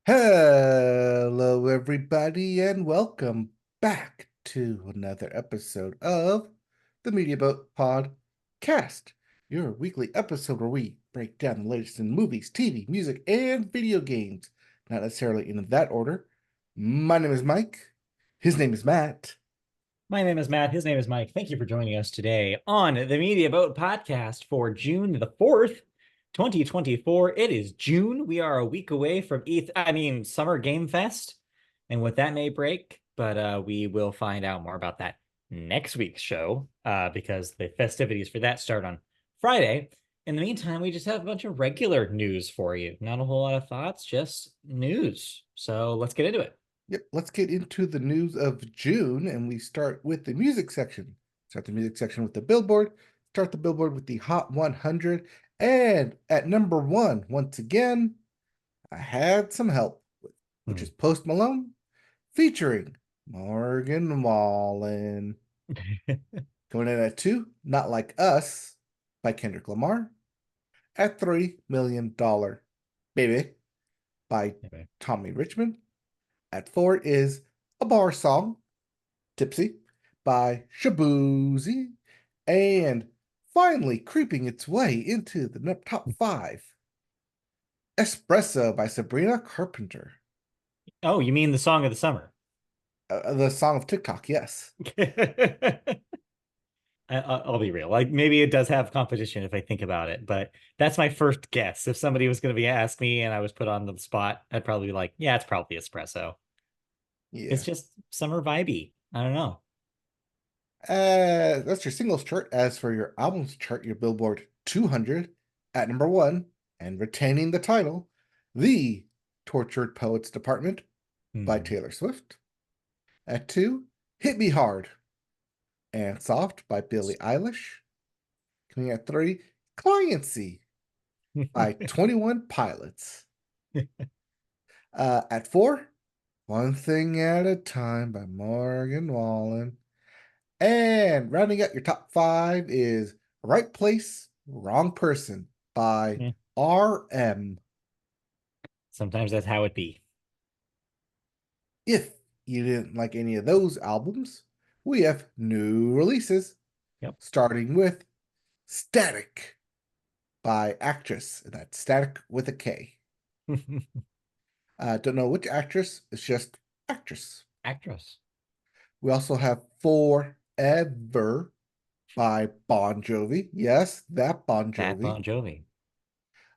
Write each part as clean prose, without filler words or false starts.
Hello, everybody, and welcome back to another episode of the Media Boat Podcast, your weekly episode where we break down the latest in movies, TV, music, and video games. Not necessarily in that order. My name is Mike. His name is Matt. My name is Matt. His name is Mike. Thank you for joining us today on the Media Boat Podcast for June the 4th, 2024. It is June. We are a week away from Summer Game Fest and what that may break, but we will find out more about that next week's show because the festivities for that start on Friday. In the meantime, we just have a bunch of regular news for you. Not a whole lot of thoughts, just news. So let's get into it. Yep, let's get into the news of June, and we start with the music section. Start the music section with the Billboard. Start the Billboard with the Hot 100. And at number one, once again, I had some help, which is Post Malone featuring Morgan Wallen. Going in at two, Not Like Us by Kendrick Lamar. At $3 million, Baby by Tommy Richmond. At four is a bar song, Tipsy by Shabuzi. And finally creeping its way into the top five, Espresso by Sabrina Carpenter. Oh, you mean the song of the summer? The song of TikTok, yes. I'll be real. Like maybe it does have competition if I think about it, but that's my first guess. If somebody was going to be asked me and I was put on the spot, I'd probably be like, yeah, it's probably espresso. Yeah. It's just summer vibey. I don't know. That's your singles chart. As for your albums chart, your Billboard 200 at number one and retaining the title, The Tortured Poets Department by Taylor Swift. At two, Hit Me Hard and Soft by Billie Eilish. Coming at three, Cliency by 21 Pilots. At four, One Thing at a Time by Morgan Wallen. And rounding out your top five is Right Place, Wrong Person by RM. Sometimes that's how it be. If you didn't like any of those albums, we have new releases. Yep. Starting with Static by Actress. And that's Static with a K. Don't know which actress. It's just Actress. Actress. We also have Forever by Bon Jovi. Yes, that Bon That Jovi. Bon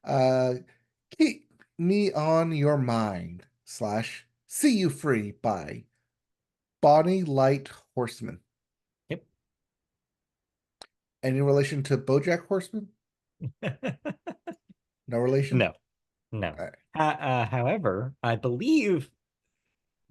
Jovi. Keep Me on Your Mind / See You Free by Bonnie Light Horseman. Yep. Any relation to BoJack Horseman? No relation? No. No. Right. However, I believe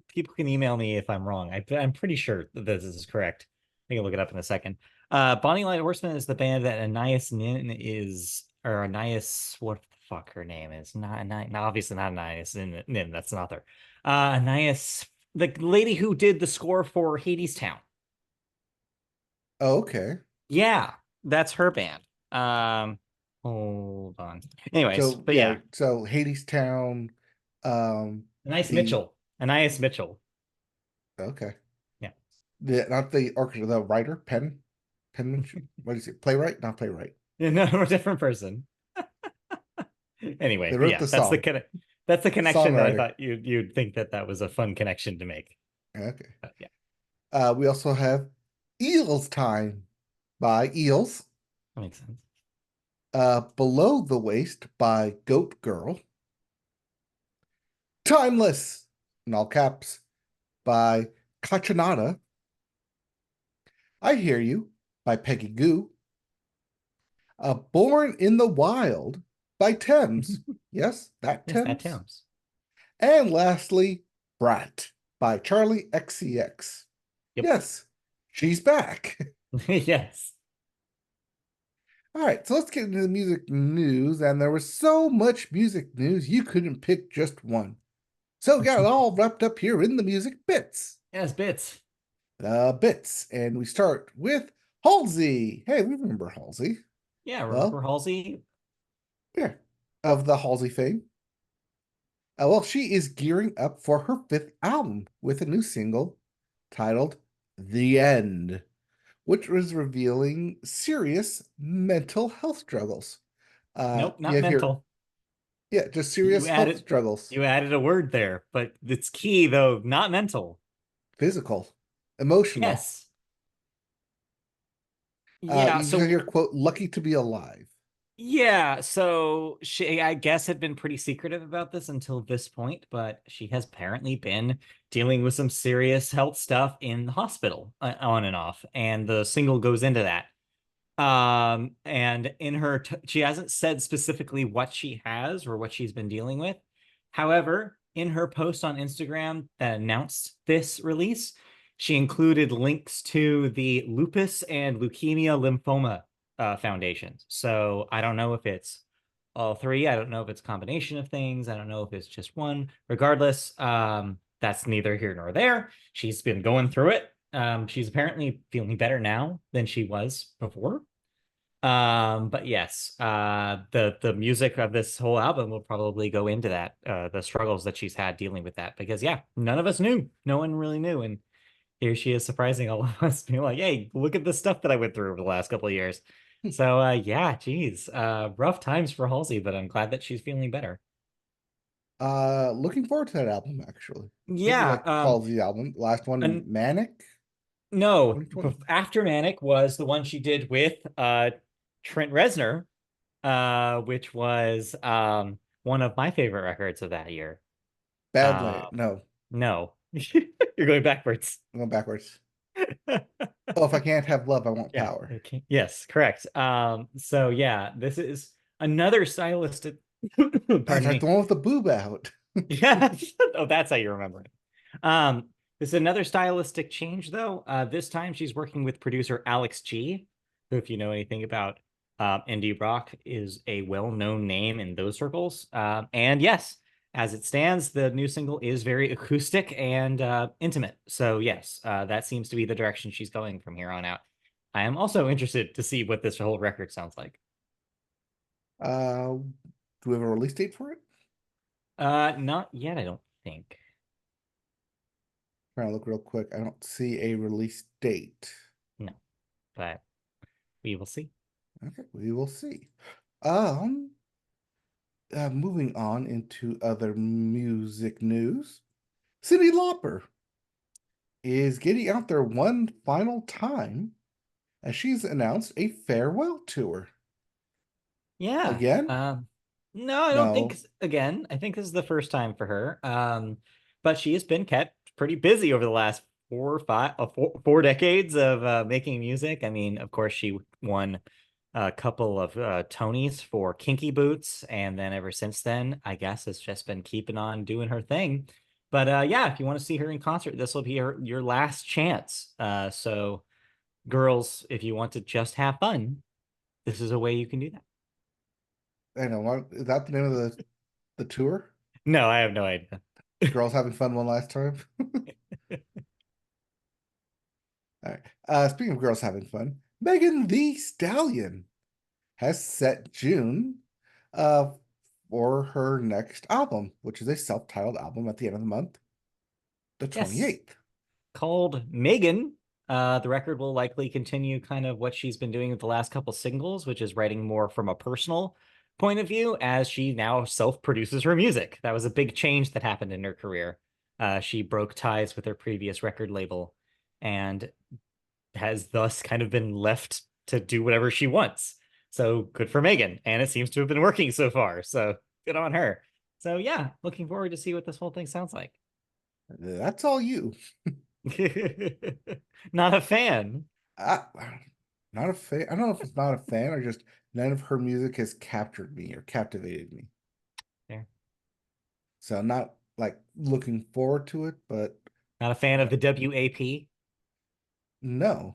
people can email me if I'm wrong. I'm pretty sure that this is correct. I can look it up in a second. Bonnie Light Horseman is the band that Anais Nin is, or Anais, what the fuck her name is? Not obviously not Anais Nin. That's an author. Anais, the lady who did the score for Hadestown. Oh, okay. Yeah, that's her band. Hold on. Anyways, So but yeah, yeah, so Hadestown, Anais the Mitchell. Anais Mitchell. okay. Yeah. Not the orchestra, the writer, penmanship. What is it? Playwright? Not playwright. No, a different person. Anyway, They but wrote yeah, the song. that's the connection that I Songwriter. thought you'd think that was a fun connection to make. Okay. But yeah, We also have Eels Time by Eels. that makes sense. Below the Waist by Goat Girl. Timeless, in all caps, by Kachanada. I Hear You by Peggy Goo. Born in the Wild by Thames. Yes, that Yes, that Thames. counts. And lastly, Brat by Charlie XCX. Yep. Yes, she's back. Yes. All right, so let's get into the music news. And there was so much music news, you couldn't pick just one. So we got it all wrapped up here in the music bits. Yes, bits. The bits. And we start with Halsey. Hey, we remember Halsey. Yeah, remember Well, Halsey? yeah, of the Halsey fame. Well, she is gearing up for her fifth album with a new single titled The End, which was revealing serious mental health struggles. Nope, You not have here, mental. yeah, just You serious health added struggles, you added a word there, but it's key though, not mental. physical, emotional. Yes. Yeah, You just have so here, quote, lucky to be alive. yeah, so she, I guess, had been pretty secretive about this until this point, but she has apparently been dealing with some serious health stuff in the hospital, on and off, and the single goes into that. And in her, she hasn't said specifically what she has or what she's been dealing with. However, in her post on Instagram that announced this release, she included links to the Lupus and Leukemia Lymphoma foundations. So I don't know if it's all three. I don't know if it's a combination of things. I don't know if it's just one. Regardless, that's neither here nor there. She's been going through it. She's apparently feeling better now than she was before. But yes, the music of this whole album will probably go into that, the struggles that she's had dealing with that, because yeah, none of us knew. No one really knew. And here she is surprising all of us, being like, hey, look at the stuff that I went through over the last couple of years. So yeah, geez, rough times for Halsey, but I'm glad that she's feeling better. Looking forward to that album actually. I think we Yeah, like Halsey album. Last one, and Manic no, 2020. After Manic was the one she did with Trent Reznor, which was one of my favorite records of that year. Badland. Uh, No, no, you're going backwards. I'm going backwards. Oh, if I can't have love, I want Yeah, power. okay. Yes, correct. So yeah, this is another stylistic. That's Pardon like the me. one with the boob out. Yeah. Oh, that's how you remember it. This is another stylistic change, though. This time she's working with producer Alex G, who, if you know anything about indie rock, is a well-known name in those circles. And yes, as it stands, the new single is very acoustic and intimate. So yes, that seems to be the direction she's going from here on out. I am also interested to see what this whole record sounds like. Do we have a release date for it? Not yet, I don't think. Trying to look real quick. I don't see a release date. No, but we will see. Okay, we will see. Moving on into other music news. Cyndi Lauper is getting out there one final time as she's announced a farewell tour. Yeah. Again? No, I don't think No. again. I think this is the first time for her. But she has been kept pretty busy over the last 4 decades of making music. I mean, of course, she won a couple of Tonys for Kinky Boots, and then ever since then, I guess it's just been keeping on doing her thing. But yeah, if you want to see her in concert, this will be your last chance. So girls, if you want to just have fun, this is a way you can do that. I know. What is that the name of the tour? No, I have no idea. Girls having fun one last time. All right. Speaking of girls having fun, Megan the Stallion has set June uh for her next album, which is a self-titled album at the end of the month, the Yes, 28th. called Megan. The record will likely continue kind of what she's been doing with the last couple singles, which is writing more from a personal point of view as she now self-produces her music. That was a big change that happened in her career. She broke ties with her previous record label and has thus kind of been left to do whatever she wants. So good for Megan. And it seems to have been working so far. So good on her. So yeah, looking forward to see what this whole thing sounds like. That's all you. Not a fan. I, not a fan. I don't know if it's not a fan or just none of her music has captured me or captivated me. There. So I'm not like looking forward to it, but Not a fan of uh, the WAP. no.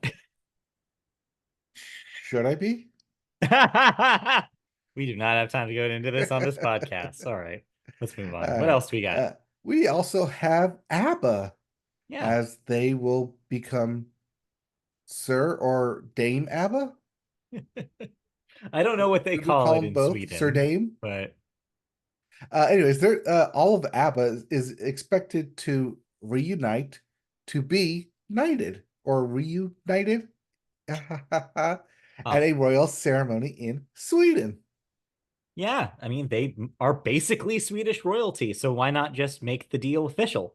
Should I be? We do not have time to go into this on this podcast. All right, let's move on. What uh, else do we got? we also have ABBA Yeah. as they will become Sir or Dame ABBA. I don't know what they Did we call call it them in both Sir Sweden, Dame? but Anyways, there all of ABBA is expected to reunite to be knighted or reunited at Oh, a royal ceremony in Sweden. yeah. I mean, they are basically Swedish royalty, so why not just make the deal official?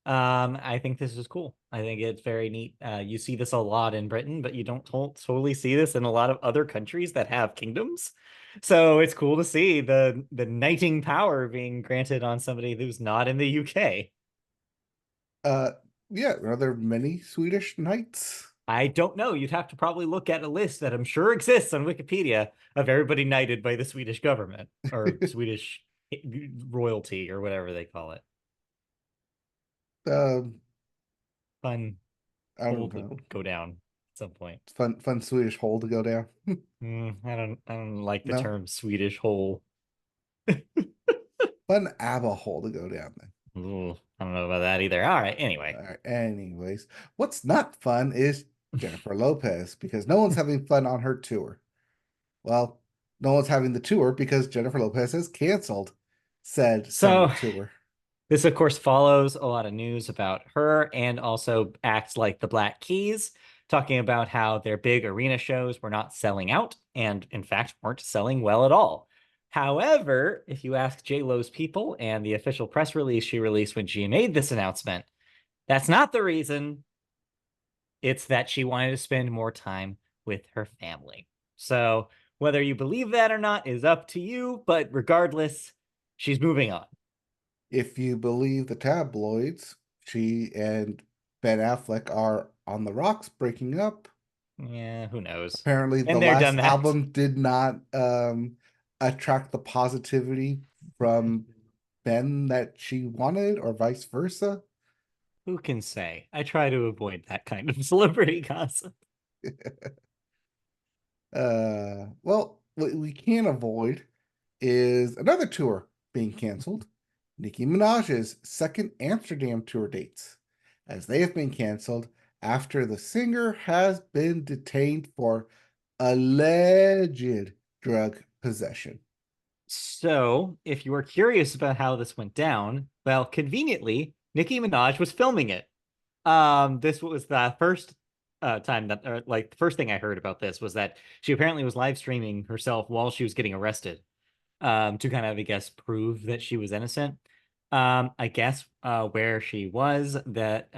I think this is cool. I think it's very neat. You see this a lot in Britain, but you don't totally see this in a lot of other countries that have kingdoms. So it's cool to see the knighting power being granted on somebody who's not in the UK. Uh, yeah, are there many Swedish knights? I don't know. You'd have to probably look at a list that I'm sure exists on Wikipedia of everybody knighted by the Swedish government or Swedish royalty or whatever they call it. Um, Fun I hole don't to know. go down at some point. Fun Swedish hole to go down. I don't like the No, term Swedish hole. fun ABBA hole to go down then. Ooh, I don't know about that either. All right, anyway. All right, anyways, what's not fun is Jennifer Lopez because no one's having fun on her tour. Well, no one's having the tour because Jennifer Lopez has canceled said summer So tour. this, of course, follows a lot of news about her and also acts like the Black Keys, talking about how their big arena shows were not selling out and, in fact, weren't selling well at all. However, if you ask J-Lo's people and the official press release she released when she made this announcement, that's not the reason. It's that she wanted to spend more time with her family. So whether you believe that or not is up to you, but regardless, she's moving on. If you believe the tabloids, she and Ben Affleck are on the rocks breaking up. Yeah, who knows? Apparently, the And they're last done that. album did not attract the positivity from Ben that she wanted, or vice versa. Who can say? I try to avoid that kind of celebrity gossip. Well, what we can avoid is another tour being canceled. Nicki Minaj's second Amsterdam tour dates, as they have been canceled after the singer has been detained for alleged drug possession. So, if you are curious about how this went down, well, conveniently, Nicki Minaj was filming it. This was the first time that, or like, the first thing I heard about this was that she apparently was live streaming herself while she was getting arrested, to kind of, I guess, prove that she was innocent. I guess where she was, that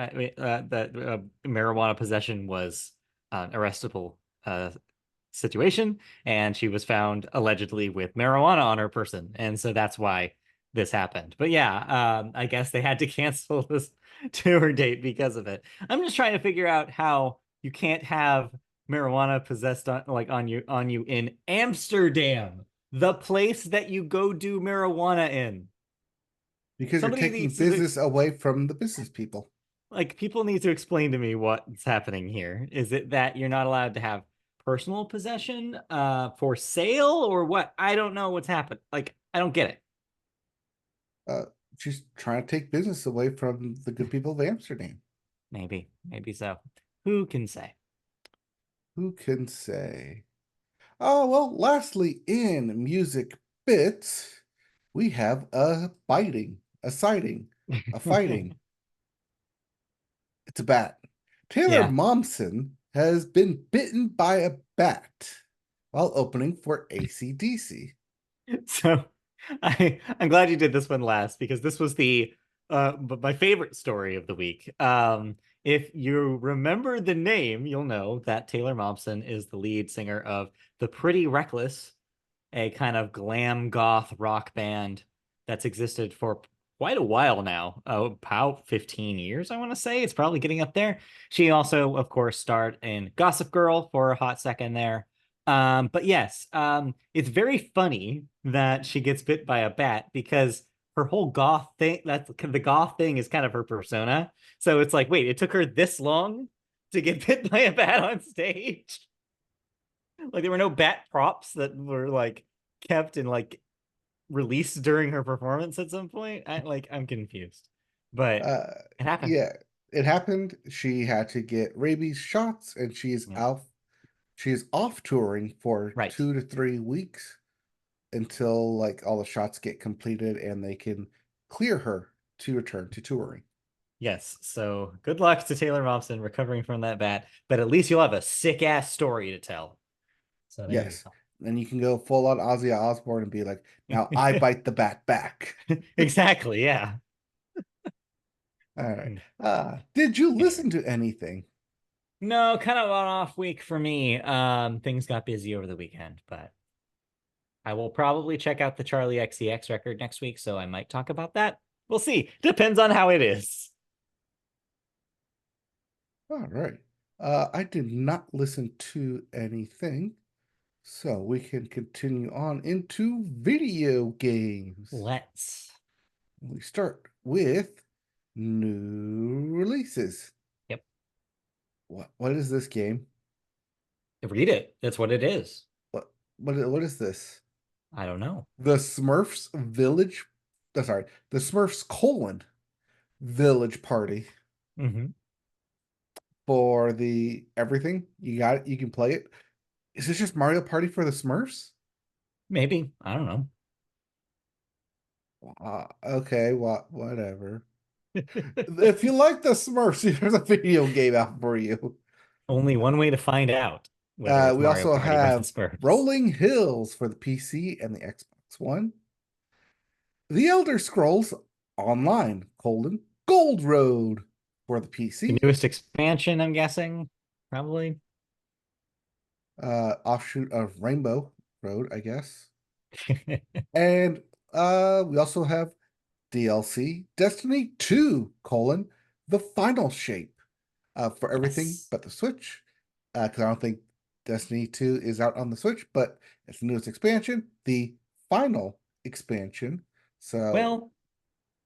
marijuana possession was an arrestable situation, and she was found allegedly with marijuana on her person, and so that's why this happened. But yeah, I guess they had to cancel this tour date because of it. I'm just trying to figure out how you can't have marijuana possessed on you in Amsterdam, the place that you go do marijuana in. Because you're Somebody taking needs to, business away from the business people. like, people need to explain to me what's happening here. Is it that you're not allowed to have personal possession for sale or what? I don't know what's happened. Like, I don't get it. Uh, she's trying to take business away from the good people of Amsterdam. Maybe so. Who can say? Who can say? Oh, well, lastly, in music bits, we have a biting, a sighting, a fighting. It's a bat. Taylor Yeah. Momsen has been bitten by a bat while opening for AC/DC. So I'm glad you did this one last because this was the my favorite story of the week. If you remember the name, you'll know that Taylor Momsen is the lead singer of The Pretty Reckless, a kind of glam goth rock band that's existed for quite a while now, about 15 years, I want to say. It's probably getting up there. She also, of course, starred in Gossip Girl for a hot second there. But yes, it's very funny that she gets bit by a bat because her whole goth thing, that's the goth thing is kind of her persona. So it's like, wait, it took her this long to get bit by a bat on stage? Like there were no bat props that were like kept and like released during her performance at some point. I'm confused. But Uh, it happened. yeah, it happened. She had to get rabies shots, and she's Yeah. out. She's off touring for Right. 2 to 3 weeks. until like all the shots get completed and they can clear her to return to touring. Yes. So good luck to Taylor Momsen recovering from that bat, but at least you'll have a sick ass story to tell. So there you Yes. And you can go full on Ozzy Osbourne and be like, now I go. bite the bat back. Exactly. Yeah. All right. Hmm. Did you Anyway. listen to anything? No, kind of an off week for me. Things got busy over the weekend, but I will probably check out the Charlie XCX record next week, so I might talk about that. We'll see. Depends on how it is. All right. I did not listen to anything, so we can continue on into video games. Let's. We start with new releases. Yep. What is this game? Read it. That's what it is. What what is this? I don't know. The Smurfs Village. Sorry, the Smurfs Village Party Hmm. for the everything. You got it. You can play it. Is this just Mario Party for the Smurfs? Maybe. I don't know. Okay, whatever. If you like the Smurfs, there's a video game out for you. Only one way to find out whether it's We Mario also Party or the have Smurfs. Rolling Hills for the PC and the Xbox One. The Elder Scrolls Online, Gold Road for the The PC, newest expansion, I'm guessing, probably. offshoot of Rainbow Road, I guess. And we also have DLC Destiny 2, the final shape for everything Yes. but the Switch. Because I don't think Destiny 2 is out on the Switch, but it's the newest expansion, the final expansion. So Well,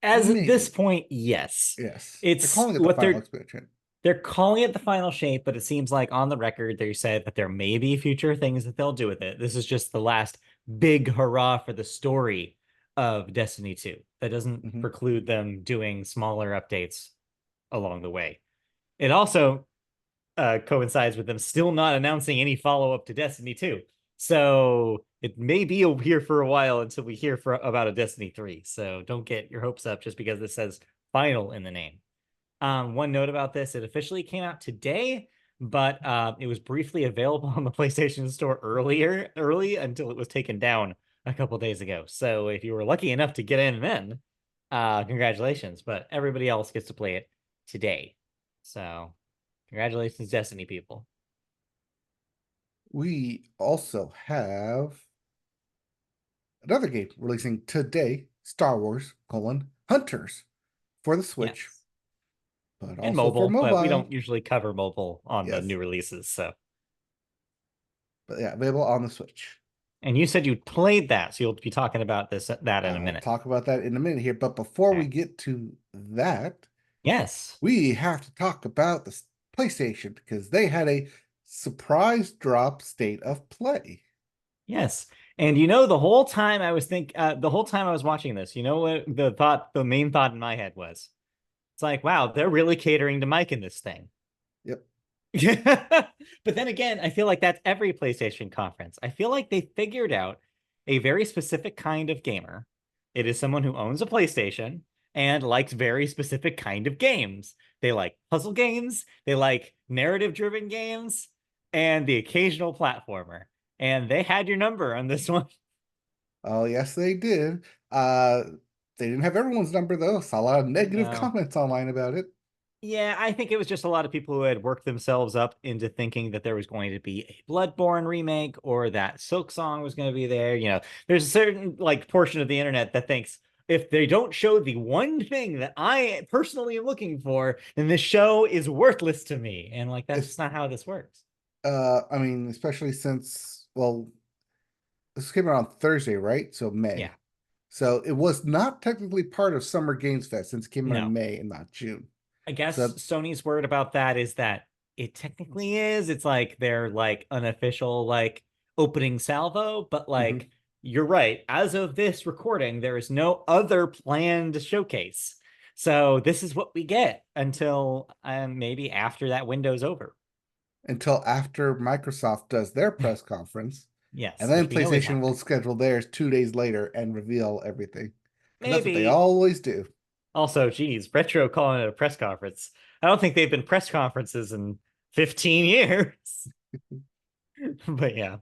as at this maybe, point, yes. yes, they're It's calling it the what final expansion. they're calling it the final shape, but it seems like on the record they said that there may be future things that they'll do with it. This is just the last big hurrah for the story of Destiny 2. That doesn't Hmm. preclude them doing smaller updates along the way. It also coincides with them still not announcing any follow-up to Destiny 2. So it may be here for a while until we hear about a Destiny 3. So don't get your hopes up just because this says final in the name. One note about this, it officially came out today, but it was briefly available on the PlayStation Store early until it was taken down a couple days ago. So if you were lucky enough to get in then, congratulations. But everybody else gets to play it today. So congratulations, Destiny people. We also have another game releasing today, Star Wars, Hunters for the Switch, Yes. but And also for mobile, but we mobile. don't usually cover mobile on the Yes, new releases. So, but yeah, available on the Switch. and you said you played that, so you'll be talking about that in a I'll minute. talk about that in a minute here. But before we Okay. get to that, Yes. we have to talk about the PlayStation because they had a surprise drop state of play. Yes. And you know, the whole time I was watching this, you know what the main thought in my head was? It's like, wow, they're really catering to Mike in this thing. Yep. But then again, I feel like that's every PlayStation conference. I feel like they figured out a very specific kind of gamer. It is someone who owns a PlayStation and likes very specific kind of games. They like puzzle games, they like narrative-driven games, and the occasional platformer. And they had your number on this one. Oh, yes, they did. They didn't have everyone's number though. Saw a lot of negative No. comments online about it. Yeah, I think it was just a lot of people who had worked themselves up into thinking that there was going to be a Bloodborne remake or that Silk Song was going to be there. You know, there's a certain like portion of the internet that thinks if they don't show the one thing that I personally am looking for, then this show is worthless to me. And like that's It's just not how this works. I mean, especially since this came out on Thursday, right? So Yeah. May. So it was not technically part of Summer Games Fest since it came out in No. May and not June. I guess So Sony's word about that is that it technically is. It's like their like unofficial like opening salvo, but mhm. like you're right. As of this recording, there is no other planned showcase. So this is what we get until maybe after that window's over. Until after Microsoft does their press conference. Yes, And then which we know is PlayStation will happening. schedule theirs 2 days later and reveal everything. Because that's what they Maybe. always do. Also, geez, Retro calling it a press conference. I don't think they've been press conferences in 15 years. But yeah.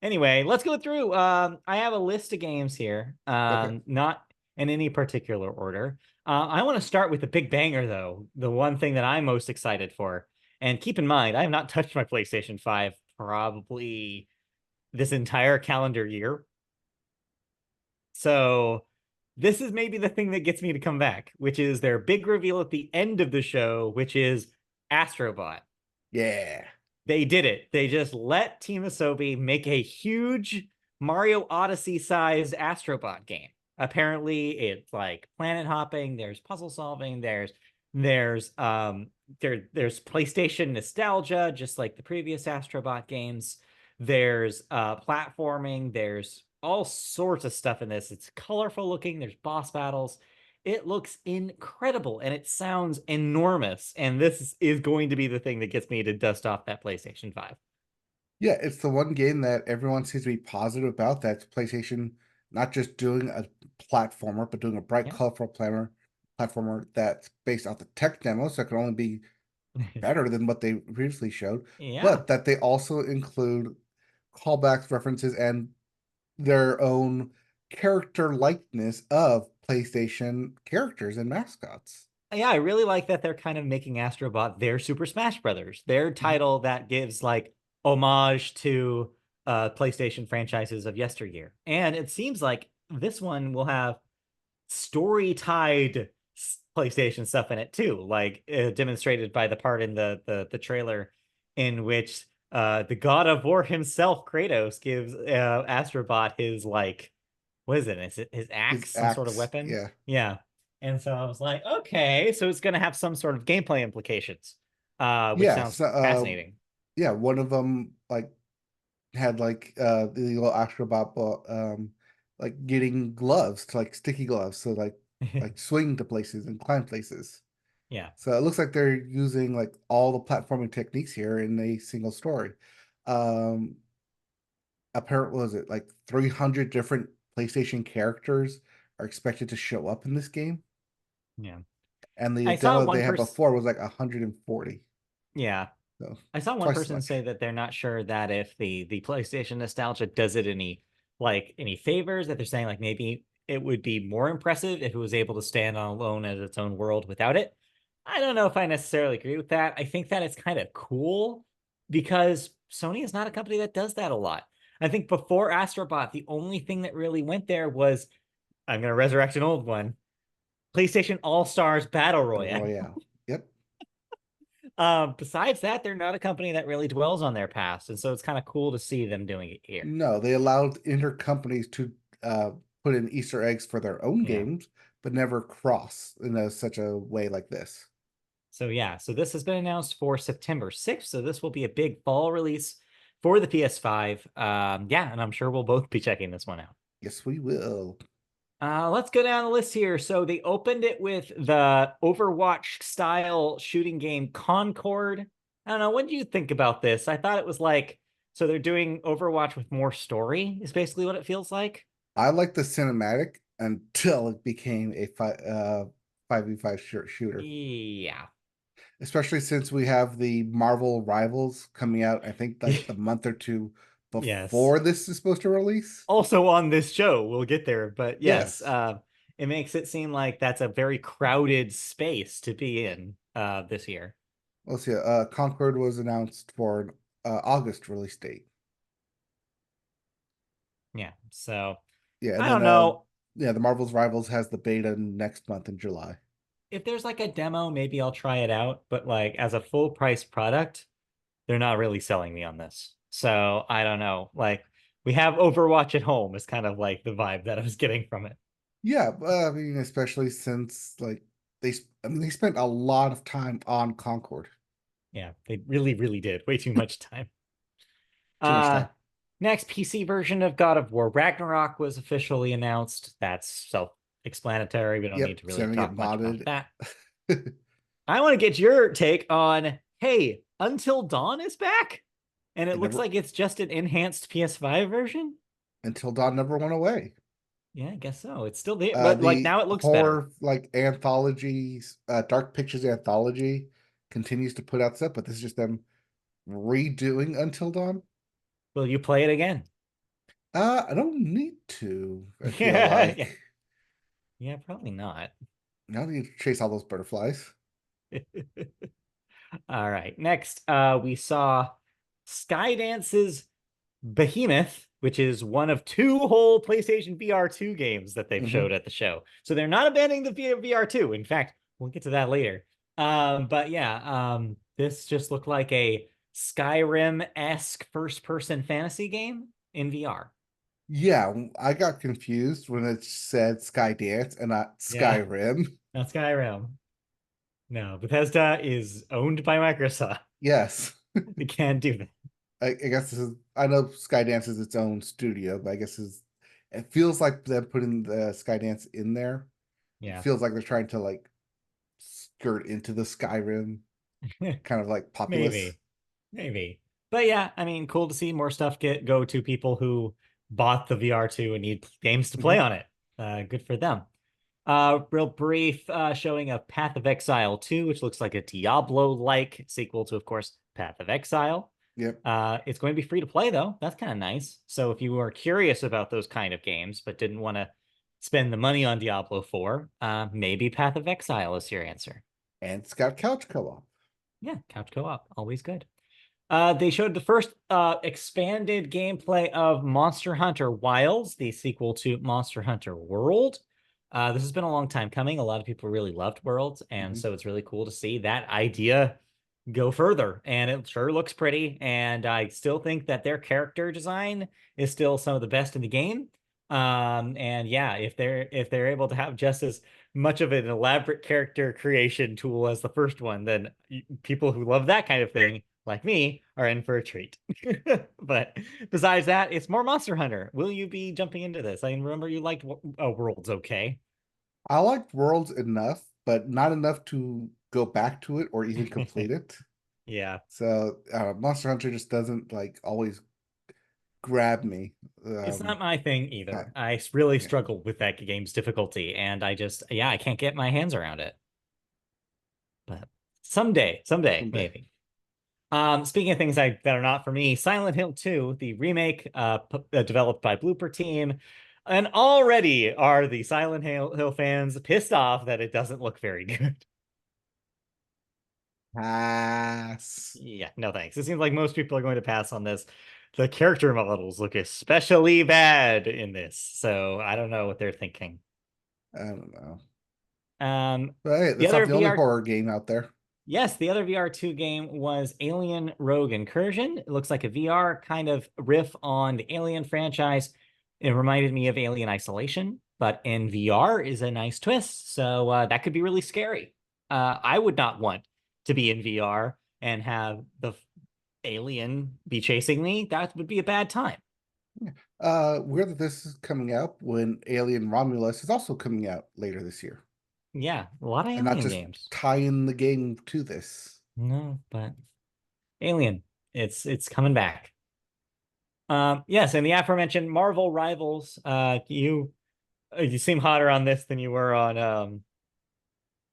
Anyway, let's go through. I have a list of games here, Okay. not in any particular order. I want to start with the big banger, though, the one thing that I'm most excited for. And keep in mind, I have not touched my PlayStation 5 probably this entire calendar year. So this is maybe the thing that gets me to come back, which is their big reveal at the end of the show, which is Astrobot. Yeah. They did it. They just let Team Asobi make a huge Mario Odyssey sized Astrobot game. Apparently, it's like planet hopping, there's puzzle solving, there's there's PlayStation nostalgia, just like the previous Astrobot games. There's platforming, there's all sorts of stuff in this. It's colorful looking, there's boss battles. It looks incredible and it sounds enormous. And this is going to be the thing that gets me to dust off that PlayStation 5. Yeah, it's the one game that everyone seems to be positive about. That's PlayStation not just doing a platformer, but doing a bright, Yeah. colorful platformer that's based off the tech demo, so it can only be better than what they previously showed, Yeah. but that they also include callbacks, references, and their own character likeness of PlayStation characters and mascots. Yeah, I really like that they're kind of making Astrobot their Super Smash Brothers, their Mhm. title that gives like homage to PlayStation franchises of yesteryear. And it seems like this one will have story tied PlayStation stuff in it too, like demonstrated by the part in the trailer in which the God of War himself, Kratos, gives Astrobot his like what is it? Is it his His axe, some sort of axe, weapon? yeah. Yeah. And so I was like, okay, so it's gonna have some sort of gameplay implications, which Yeah, sounds so, fascinating. yeah, one of them like had like the little Astrobot like getting gloves to like sticky gloves, so like swing to places and climb places. Yeah. So it looks like they're using like all the platforming techniques here in a single story. Um Apparently, was it like 300 different PlayStation characters are expected to show up in this game, Yeah. and the I saw demo they one had person before was like 140. yeah. So I saw one twice as person say much. that they're not sure that if the PlayStation nostalgia does it any favors, that they're saying like maybe it would be more impressive if it was able to stand on alone as its own world without it. I don't know if I necessarily agree with that. I think that it's kind of cool because Sony is not a company that does that a lot. I think before Astrobot, the only thing that really went there was I'm gonna resurrect an old one, PlayStation All Stars Battle Battle Royale. Royale. Yep. Besides that, they're not a company that really dwells on their past, and so it's kind of cool to see them doing it here. No, they allowed inter companies to put in Easter eggs for their own Yeah. games, but never cross in such a way like this. So yeah, so this has been announced for September 6th. So this will be a big fall release for the PS5. Yeah, and I'm sure we'll both be checking this one out. Yes, we will. Let's go down the list here. So they opened it with the Overwatch style shooting game Concord. I don't know. What do you think about this? I thought it was like, so they're doing Overwatch with more story, is basically what it feels like. I like the cinematic until it became a 5v5 shooter. Yeah. Especially since we have the Marvel Rivals coming out, I think like the month or two Yes. before this is supposed to release. Also on this show, we'll get there. But yes, Yes. it makes it seem like that's a very crowded space to be in this year. Let's see. Concord was announced for an August release date. Yeah. So Yeah, and I then don't know. yeah, the Marvel's Rivals has the beta next month in July. If there's like a demo, maybe I'll try it out. But like as a full price product, they're not really selling me on this. So I don't know. Like we have Overwatch at home is kind of like the vibe that I was getting from it. Yeah, I mean, especially since like I mean, they spent a lot of time on Concord. Yeah, they really, really did. Way too much time. Too much Uh time. Next PC version of God of War Ragnarok was officially announced. That's self-explanatory. We don't need Yep, to it's really gonna get talk much about modded. that. I want to get your take on, hey, Until Dawn is back? And it It looks never like it's just an enhanced PS5 version. Until Dawn never went away. Yeah, I guess so. It's still there, but like The now it looks better. horror like anthologies, Dark Pictures anthology continues to put out stuff, but this is just them redoing Until Dawn. Will you play it again? I don't need to. I feel Yeah, yeah, like yeah, probably not. I don't need to chase all those butterflies. All right. Next, we saw Skydance's Behemoth, which is one of two whole PlayStation VR2 games that they've Hmm. showed at the show. So they're not abandoning the VR2. In fact, we'll get to that later. But yeah, this just looked like a Skyrim-esque first-person fantasy game in VR. Yeah, I got confused when it said Skydance and not Yeah, Skyrim. not Skyrim. No, Bethesda is owned by Microsoft. Yes. They can't do that. I guess this is, I know Skydance is its own studio, but I guess it feels like them putting the Skydance in there. It Yeah. feels like they're trying to like skirt into the Skyrim kind of like populace. Maybe. Maybe. But yeah, I mean, cool to see more stuff go to people who bought the VR2 and need games to play Hmm. on it. Good for them. Real brief showing of Path of Exile 2, which looks like a Diablo-like sequel to, of course, Path of Exile. Yep. It's going to be free to play, though. That's kind of nice. So if you are curious about those kind of games, but didn't want to spend the money on Diablo 4, maybe Path of Exile is your answer. And it's got couch co-op. Yeah, couch co-op, always good. They showed the first expanded gameplay of Monster Hunter Wilds, the sequel to Monster Hunter World. This has been a long time coming. A lot of people really loved Worlds, and Hmm. so it's really cool to see that idea go further. And it sure looks pretty. And I still think that their character design is still some of the best in the game. And yeah, if they're able to have just as much of an elaborate character creation tool as the first one, then people who love that kind of thing like me, are in for a treat. But besides that, it's more Monster Hunter. Will you be jumping into this? I remember you liked Worlds, okay? I liked Worlds enough, but not enough to go back to it or even complete it. Yeah, So Monster Hunter just doesn't like always grab me. it's Um, not my thing I- either. I really yeah, struggle with that game's difficulty, and yeah, I can't get my hands around it. But someday, someday. maybe. Speaking of things that are not for me, Silent Hill 2, the remake developed by Blooper Team, and already are the Hill fans pissed off that it doesn't look very good. Pass. Yeah, no thanks. It seems like most people are going to pass on this. The character models look especially bad in this, so I don't know what they're thinking. I don't know. Um, But hey, the that's not other the only VR horror game out there. Yes, the other VR2 game was Alien Rogue Incursion. It looks like a VR kind of riff on the Alien franchise. It reminded me of Alien Isolation, but in VR is a nice twist. So that could be really scary. I would not want to be in VR and have the alien be chasing me. That would be a bad time. Weird that this is coming out when Alien Romulus is also coming out later this year. Yeah, a lot of And not Alien just games. tying the game to this. No, but Alien, it's coming back. Yes, and the aforementioned Marvel Rivals. You seem hotter on this than you were on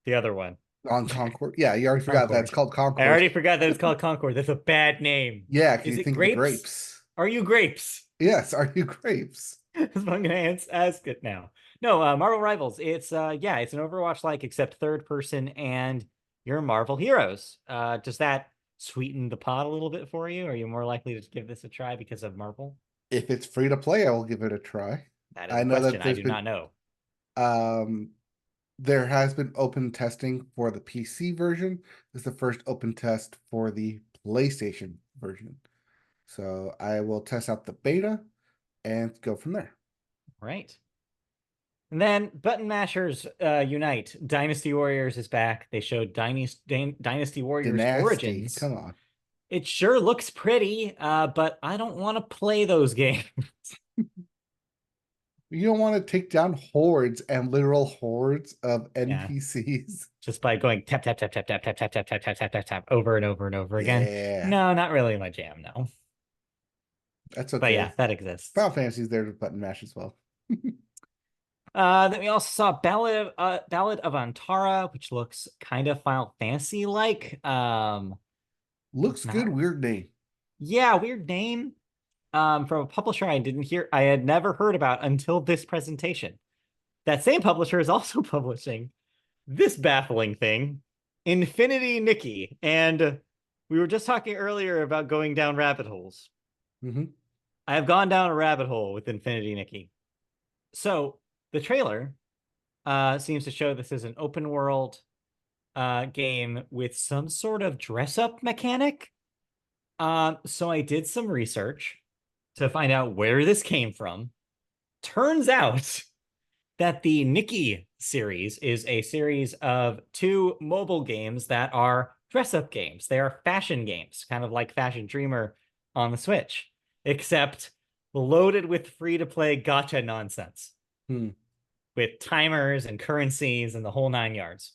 the other one, On Concord. Yeah, you already forgot that it's Concord. called I Concord. already forgot that it's called Concord. That's a bad name. Yeah, because Is you it think the grapes? grapes. Are you grapes? Yes, are you grapes? That's what I'm gonna ask it now. No, Marvel Rivals. It's yeah, it's an Overwatch like except third person, and you're Marvel heroes. Does that sweeten the pot a little bit for you? Are you more likely to give this a try because of Marvel? If it's free to play, I will give it a try. That is I a know question that I do not know. um there has been open testing for the PC version. This is the first open test for the PlayStation version. So I will test out the beta and go from there. Right. And then Button Mashers Unite. Dynasty Warriors is back. They showed Dynasty Warriors Dynasty, Origins. come on. It sure looks pretty, but I don't want to play those games. You don't want to take down hordes and literal hordes of Yeah, NPCs. just by going tap, tap, tap, tap, tap, tap, tap, tap, tap, tap, tap, tap, tap over and over and over again. Yeah. No, not really my jam, no. That's But okay. yeah, that exists. Final Fantasy's there to button mash as well. Then we also saw Ballad of Antara, which looks kind of Final Fantasy like. Looks good, Not weird name. Yeah, weird name. From a publisher I had never heard about until this presentation. That same publisher is also publishing this baffling thing, Infinity Nikki. And we were just talking earlier about going down rabbit holes. Hmm. I have gone down a rabbit hole with Infinity Nikki. So the trailer seems to show this is an open world game with some sort of dress up mechanic. So I did some research to find out where this came from. Turns out that the Nikki series is a series of two mobile games that are dress up games. They are fashion games, kind of like Fashion Dreamer on the Switch, except loaded with free to play gotcha nonsense Hmm. with timers and currencies and the whole nine yards.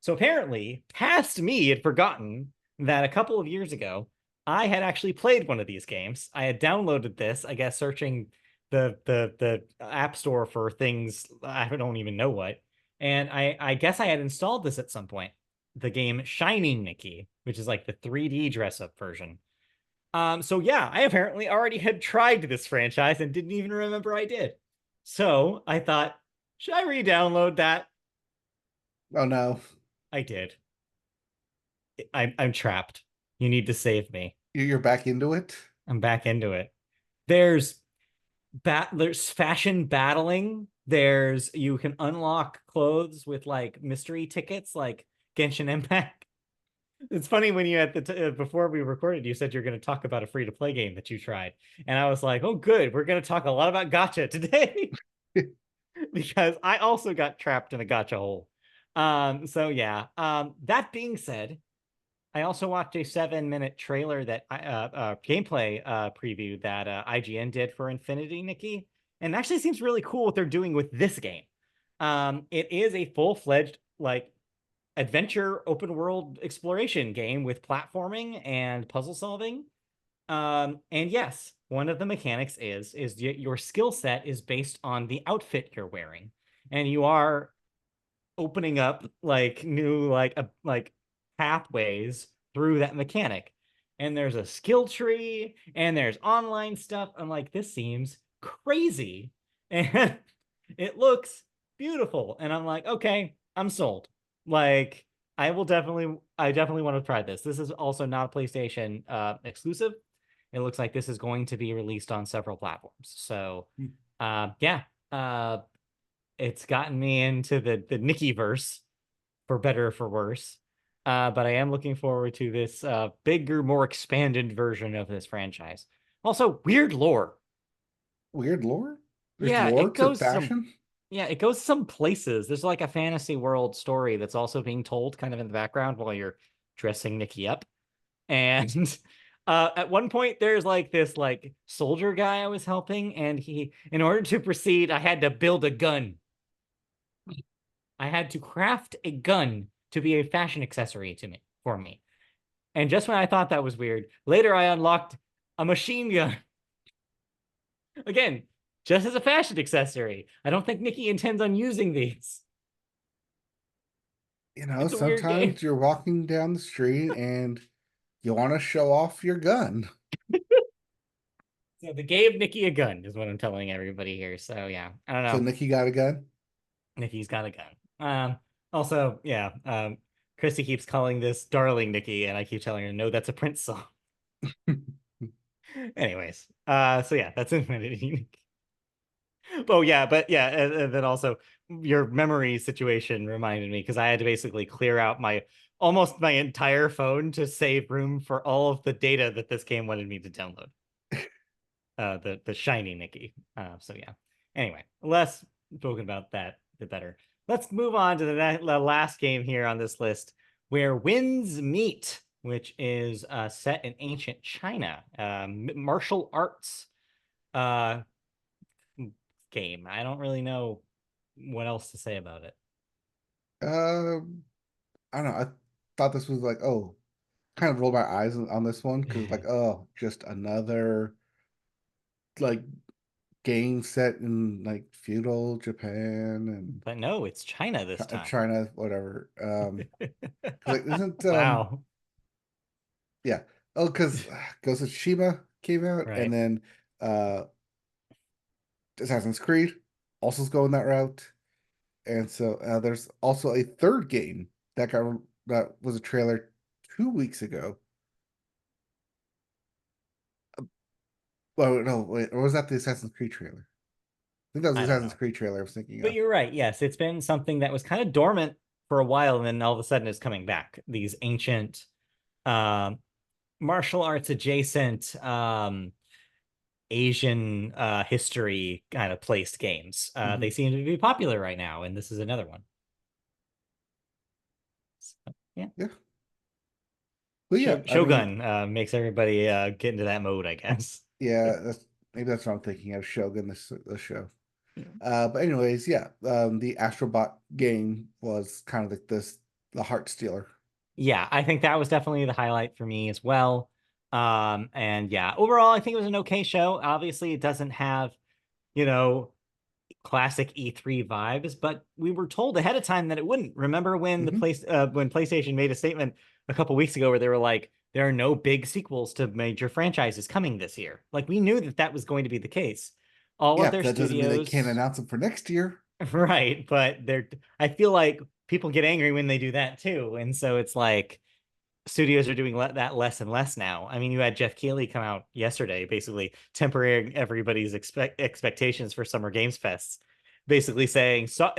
So apparently, past me had forgotten that a couple of years ago, I had actually played one of these games. I had downloaded this, I guess, searching the app store for things I don't even know what. And I guess I had installed this at some point. The game Shining Nikki, which is like the 3D dress up version. So yeah, I apparently already had tried this franchise and didn't even remember I did. So I thought, should I re-download that? Oh no, I did. I'm trapped. You need to save me. you're back into it. I'm back into it. There's there's fashion battling. There's you can unlock clothes with like mystery tickets like Genshin Impact. It's funny when you at the before we recorded, you said you're going to talk about a free to play game that you tried, and I was like, "Oh, good, we're going to talk a lot about gotcha today," because I also got trapped in a gotcha hole. So yeah. That being said, I also watched a 7-minute trailer that gameplay preview that IGN did for Infinity Nikki, and it actually seems really cool what they're doing with this game. It is a full-fledged like adventure open world exploration game with platforming and puzzle solving. And yes, one of the mechanics is your skill set is based on the outfit you're wearing, and you are opening up like new like pathways through that mechanic. And there's a skill tree and there's online stuff. I'm like, this seems crazy. And it looks beautiful. And I'm like, okay, I'm sold. Like, I definitely want to try this. This is also not a PlayStation exclusive. It looks like this is going to be released on several platforms. So yeah. It's gotten me into the Nikki verse for better or for worse. But I am looking forward to this bigger, more expanded version of this franchise. Also, weird lore. Weird lore. There's Yeah, lore it to goes some fashion. yeah, it goes some places. There's like a fantasy world story that's also being told kind of in the background while you're dressing Nikki up. And at one point there's like this like soldier guy I was helping, and he in order to proceed, I had to build a gun. I had to craft a gun to be a fashion accessory to me for me. And just when I thought that was weird, later I unlocked a machine gun. Again, just as a fashion accessory. I don't think Nikki intends on using these. It's a weird game. Sometimes you're walking down the street and you want to show off your gun. So they gave Nikki a gun, is what I'm telling everybody here. So yeah, I don't So know. Nikki got a gun. Nikki's got a gun. Also, yeah, Christy keeps calling this darling Nikki, and I keep telling her, no, that's a Prince song. Anyways, so yeah, that's Infinity. Oh yeah, but yeah, and then also your memory situation reminded me because I had to basically clear out my almost my entire phone to save room for all of the data that this game wanted me to download. The shiny Nikki. So yeah. Anyway, less spoken about that, the better. Let's move on to the last game here on this list, where winds meet, which is set in ancient China, martial arts uh, game. I don't really know what else to say about it. Um, I don't know. I thought this was like, oh, kind of rolled my eyes on this one because like, oh, just another. like game set in like feudal Japan and But no, it's China this time. China, whatever. 'Cause, like, isn't Wow. yeah. Oh, because Ghost of Tsushima came out, and Right. then uh Assassin's Creed also is going that route. And so there's also a third game that was a trailer 2 weeks ago. Oh no, wait, or was that the Assassin's Creed trailer? I think that was the I don't Assassin's know. Creed trailer I was thinking But of. you're right. Yes, it's been something that was kind of dormant for a while, and then all of a sudden it's coming back. These ancient um, martial arts adjacent Asian history kind of placed games. They Hmm. seem to be popular right now, and this is another one. So, yeah. Yeah, but yeah, I mean, Shogun makes everybody get into that mode, I guess. yeah, that's what I'm thinking of. Shogun, this show. But anyways, yeah, the Astrobot game was kind of like the heart stealer. Yeah, I think that was definitely the highlight for me as well. And yeah, overall, I think it was an okay show. Obviously, it doesn't have, you know, classic E3 vibes, but we were told ahead of time that it wouldn't. Remember when Hmm. when PlayStation made a statement a couple weeks ago where they were like, there are no big sequels to major franchises coming this year. Like we knew that that was going to be the case. All of Yeah, their that doesn't mean they can't studios, announce them for next year. right? But they're I feel like people get angry when they do that too, and so it's like studios are doing that less and less now. I mean, you had Jeff Keighley come out yesterday, basically tempering everybody's expectations for Summer Games Fest, basically saying, so,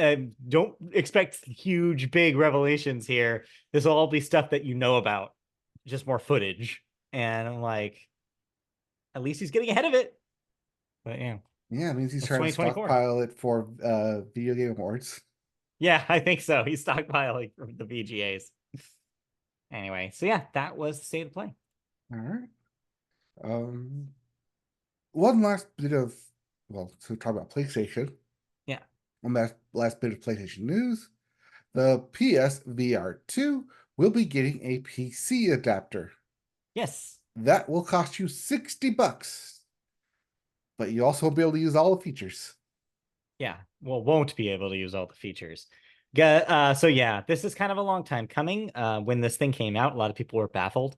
don't expect huge, big revelations here. This will all be stuff that you know about, just more footage. And I'm like, at least he's getting ahead of it. But yeah, Yeah, it means he's it's trying to 2024. stockpile it for video game awards. Yeah, I think so. He's stockpiling from the VGAs. Anyway, so yeah, that was the state of play. All right. Um, one last bit of to talk about PlayStation. Yeah. One last bit of PlayStation news. The PSVR 2 will be getting a PC adapter. Yes. That will cost you $60, but you also will be able to use all the features. Yeah, well, won't be able to use all the features. So yeah, this is kind of a long time coming. When this thing came out, a lot of people were baffled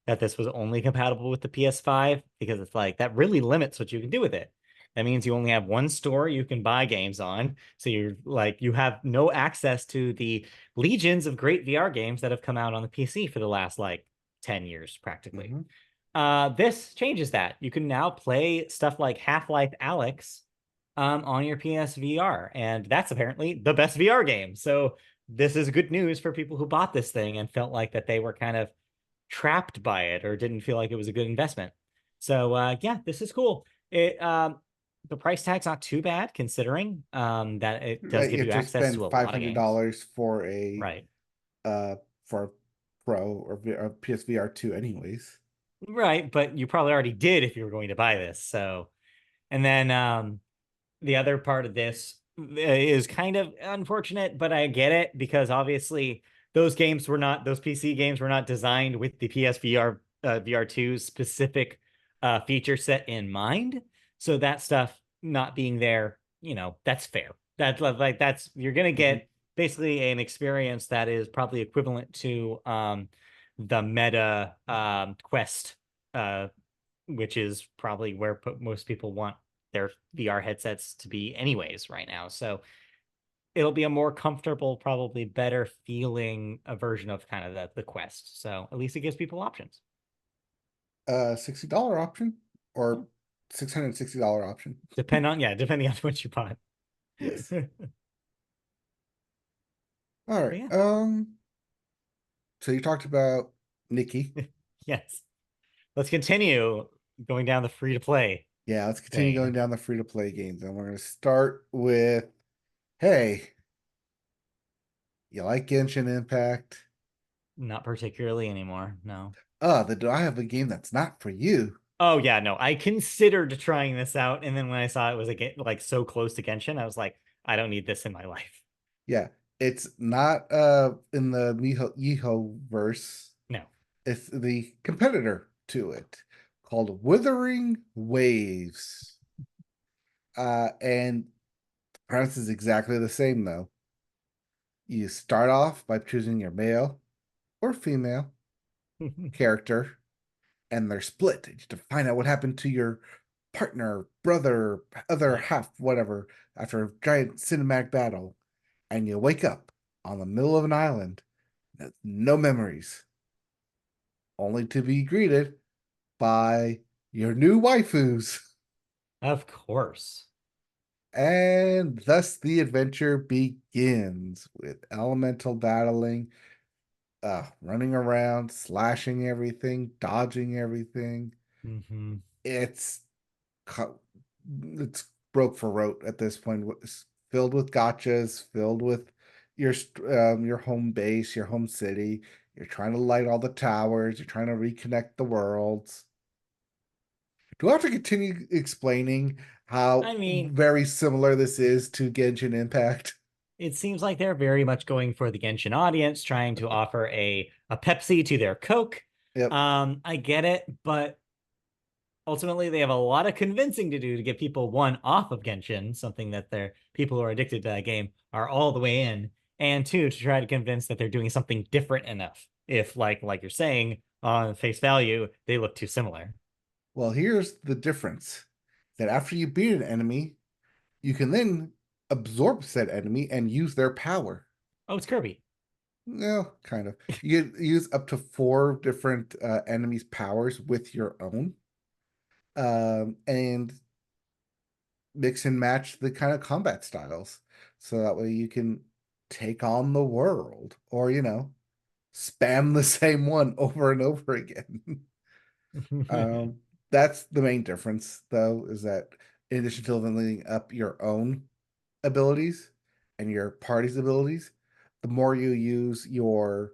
that this was only compatible with the PS5 because it's like that really limits what you can do with it. That means you only have one store you can buy games on. So you're like you have no access to the legions of great VR games that have come out on the PC for the last like 10 years practically. Mm-hmm. This changes that. You can now play stuff like Half-Life Alyx on your PSVR, and that's apparently the best VR game. So this is good news for people who bought this thing and felt like that they were kind of trapped by it or didn't feel like it was a good investment. So yeah, this is cool. It the price tag's not too bad considering that it does Right, you give have you to access spend to a five lot of hundred games. dollars for a Right. uh for a Pro or PSVR 2 anyways. Right, but you probably already did if you were going to buy this. So, and then the other part of this is kind of unfortunate, but I get it because obviously those PC games were not designed with the PSVR VR2 specific feature set in mind. So that stuff not being there, that's fair. That's like that's you're gonna Mhm. get basically an experience that is probably equivalent to the Meta Quest uh, which is probably where most people want their VR headsets to be anyways right now. So it'll be a more comfortable, probably better feeling a version of kind of the Quest. So at least it gives people options. $60 option or $660 option. Depending on what you bought. Yes. But All right. yeah, So you talked about Nikki. yes. Let's continue going down the free to play Yeah, let's continue going vein. down the free to play games. And we're going to start with, hey, you like Genshin Impact? Not particularly anymore. No. I have a game that's not for you. Oh yeah, no. I considered trying this out, and then when I saw it was like so close to Genshin, I was like, I don't need this in my life. Yeah, it's not in the Miho verse. No. It's the competitor to it called Wuthering Waves. And the premise is exactly the same though. You start off by choosing your male or female character, and they're split. You have to find out what happened to your partner, brother, other Yep. half, whatever, after a giant cinematic battle. And you wake up on the middle of an island, no memories, only to be greeted by your new waifus. Of course. And thus the adventure begins with elemental battling, running around, slashing everything, dodging everything. Hmm. It's it's broke for rote at this point. It's filled with gotchas, filled with your home base, your home city. You're trying to light all the towers. You're trying to reconnect the worlds. Do I have to continue explaining how I mean, very similar this is to Genshin Impact? it seems like they're very much going for the Genshin audience, trying to offer a Pepsi to their Coke. Yep. I get it, but ultimately they have a lot of convincing to do to get people one off of Genshin, something that their people who are addicted to that game are all the way in, and two, to try to convince that they're doing something different enough. If like you're saying, on face value, they look too similar. Well, here's the difference that after you beat an enemy, you can then absorb said enemy and use their power. Oh, it's Kirby. No, kind of. You use up to four different enemies' powers with your own, and mix and match the kind of combat styles. So that way you can take on the world or, spam the same one over and over again. um, that's the main difference, though, is that in addition to leveling up your own abilities and your party's abilities, the more you use your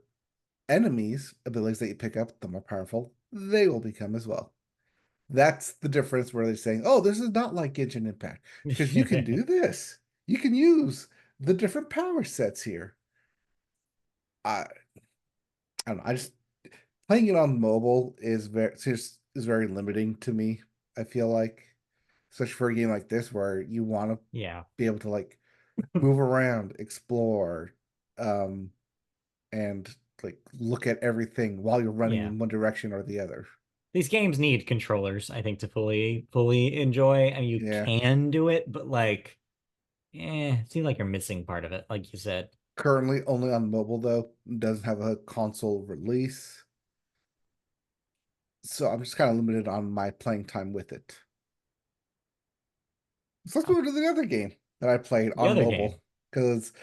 enemies' abilities that you pick up, the more powerful they will become as well. That's the difference where they're saying, oh, this is not like Genshin Impact because you can do this. You can use the different power sets here. I, I don't know. I just playing it on mobile is very limiting to me. I feel like, especially for a game like this where you want to Yeah. be able to like move around, explore, um, and like look at everything while you're running Yeah. in one direction or the other. These games need controllers, I think, to fully enjoy. I mean, you Yeah. can do it, but like, it seems like you're missing part of it, like you said. Currently only on mobile though, doesn't have a console release. So I'm just kind of limited on my playing time with it. So let's Oh, move to the other game that I played the on other game. mobile because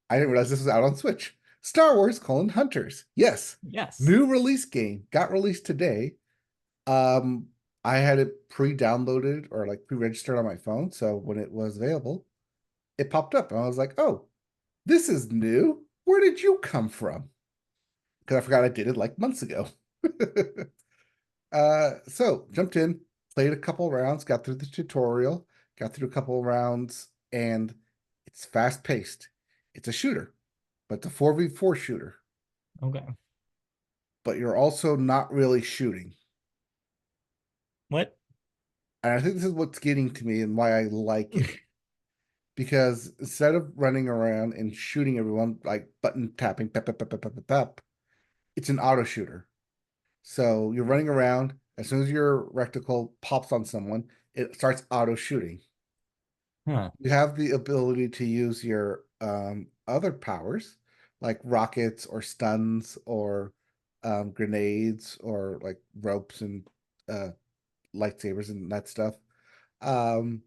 I didn't realize this was out on Switch. Star Wars: Hunters. Yes, Yes. new release game got released today. Um, I had it pre-downloaded or like pre-registered on my phone, so when it was available, it popped up, and I was like, "Oh, this is new. Where did you come from?" Because I forgot I did it like months ago. So jumped in, played a couple rounds, got through the tutorial, got through a couple rounds, and it's fast paced. It's a shooter, but it's a 4v4 shooter. Okay. But you're also not really shooting. What? And I think this is what's getting to me and why I like it. Because instead of running around and shooting everyone like button tapping, pep, pep, pep, pep, pep, pep, pep, it's an auto shooter. So you're running around. As soon as your reticle pops on someone, it starts auto shooting. Huh. You have the ability to use your other powers like rockets or stuns or grenades or like ropes and uh, lightsabers and that stuff um,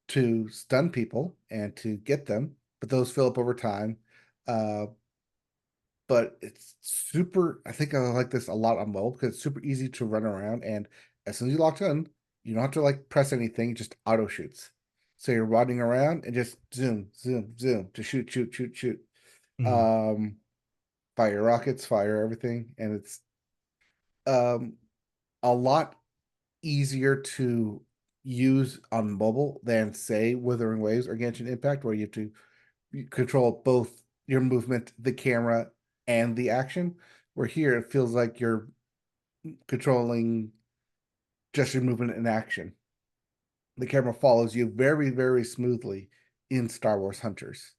to stun people and to get them, but those fill up over time. Uh, but it's super. I think I like this a lot on mobile because it's super easy to run around, and as soon as you lock in, you don't have to like press anything; it just auto shoots. So you're running around and just zoom, zoom, zoom to shoot, shoot, shoot, shoot. Mhm. Um, fire rockets, fire everything, and it's um a lot easier to use on mobile than say Wuthering Waves or Genshin Impact, where you have to control both your movement, the camera, and the action. Where here it feels like you're controlling just your movement and action. the camera follows you very, very smoothly in Star Wars Hunters.